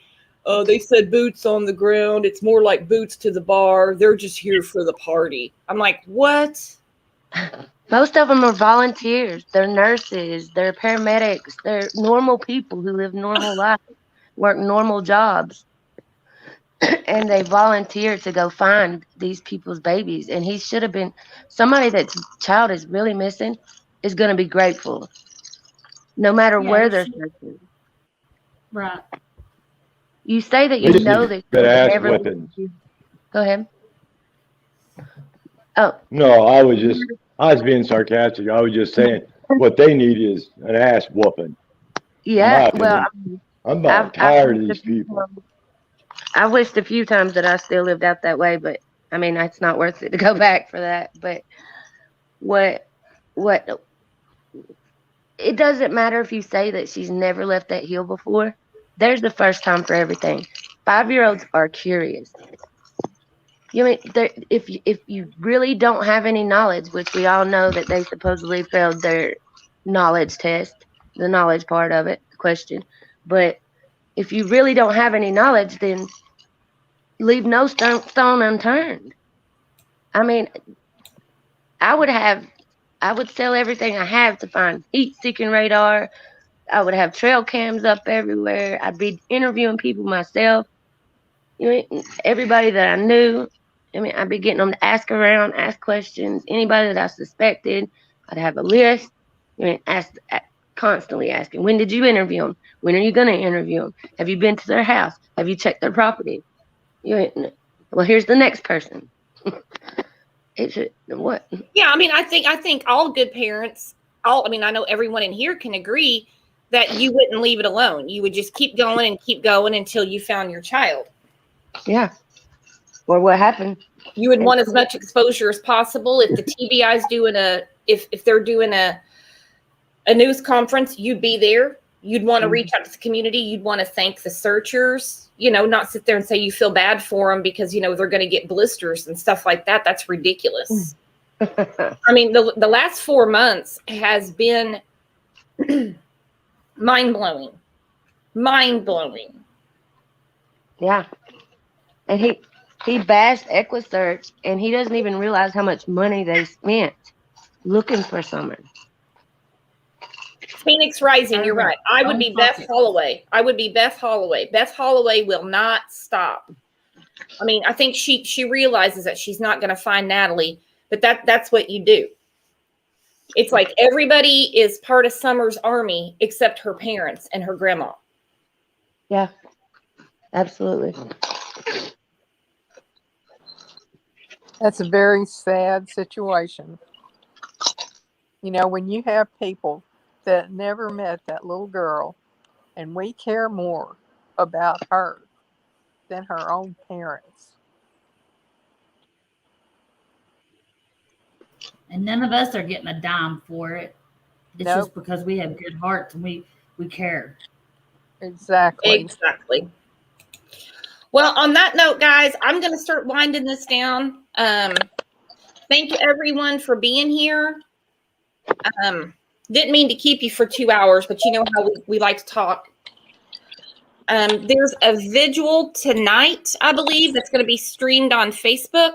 They said boots on the ground. It's more like boots to the bar. They're just here for the party. I'm like, what? Most of them are volunteers. They're nurses. They're paramedics. They're normal people who live normal lives, work normal jobs. And they volunteer to go find these people's babies. And he should have been, somebody that's child is really missing is going to be grateful, no matter where they're searching. Right. You say that you know that. Go ahead. Oh. No, I I was being sarcastic. I was just saying what they need is an ass whooping. Yeah, My well, opinion. I'm about tired of these people. I wished a few times that I still lived out that way, but I mean, it's not worth it to go back for that. But what, it doesn't matter if you say that she's never left that hill before. There's the first time for everything. 5-year-olds are curious. You mean if you really don't have any knowledge, which we all know that they supposedly failed their knowledge test, the knowledge part of it, the question. But if you really don't have any knowledge, then leave no stone unturned. I mean, I would sell everything I have to find heat-seeking radar. I would have trail cams up everywhere. I'd be interviewing people myself. You know, everybody that I knew. I mean, I'd be getting them to ask around, ask questions. Anybody that I suspected, I'd have a list. I mean, constantly asking, when did you interview them? When are you going to interview them? Have you been to their house? Have you checked their property? Well, here's the next person. What? Yeah, I mean, I think all good parents, I know everyone in here can agree that you wouldn't leave it alone. You would just keep going until you found your child. Yeah. Or what happened? You would want as much exposure as possible. If the TBI's doing if they're doing a news conference, you'd be there. You'd want to reach out to the community. You'd want to thank the searchers, not sit there and say you feel bad for them because, they're going to get blisters and stuff like that. That's ridiculous. I mean, the last 4 months has been mind-blowing. Mind-blowing. Yeah. And he bashed EquiSearch, and he doesn't even realize how much money they spent looking for Summer. Phoenix Rising, you're right. I would be Beth Holloway. Beth Holloway will not stop. I mean, I think she realizes that she's not going to find Natalie, but that's what you do. It's like everybody is part of Summer's army except her parents and her grandma. Yeah, absolutely. That's a very sad situation. When you have people that never met that little girl, and we care more about her than her own parents. And none of us are getting a dime for it. It's just because we have good hearts and we care. Exactly. Well, on that note, guys, I'm going to start winding this down. Thank you, everyone, for being here. Didn't mean to keep you for 2 hours, but you know how we like to talk. There's a vigil tonight, I believe, that's going to be streamed on Facebook.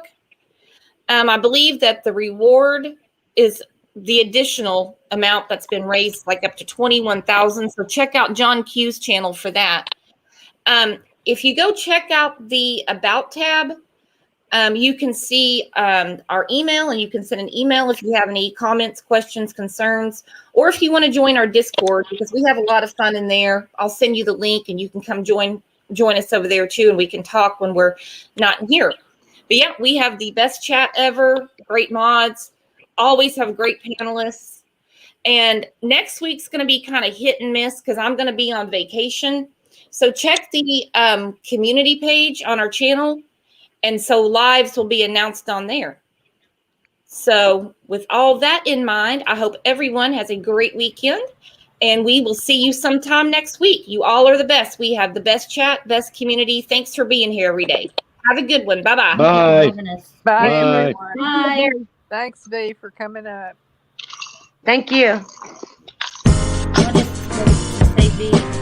I believe that the reward is the additional amount that's been raised, like up to $21,000. So check out John Q's channel for that. If you go check out the About tab, you can see our email, and you can send an email if you have any comments, questions, concerns, or if you want to join our Discord, because we have a lot of fun in there. I'll send you the link, and you can come join us over there too, and we can talk when we're not here. But yeah, we have the best chat ever, great mods, always have great panelists. And next week's going to be kind of hit and miss because I'm going to be on vacation. So check the community page on our channel. And so lives will be announced on there. So with all that in mind, I hope everyone has a great weekend. And we will see you sometime next week. You all are the best. We have the best chat, best community. Thanks for being here every day. Have a good one. Bye-bye. Bye. Bye, Bye. everyone. Bye. Thanks, Dee, for coming up. Thank you. I want to say,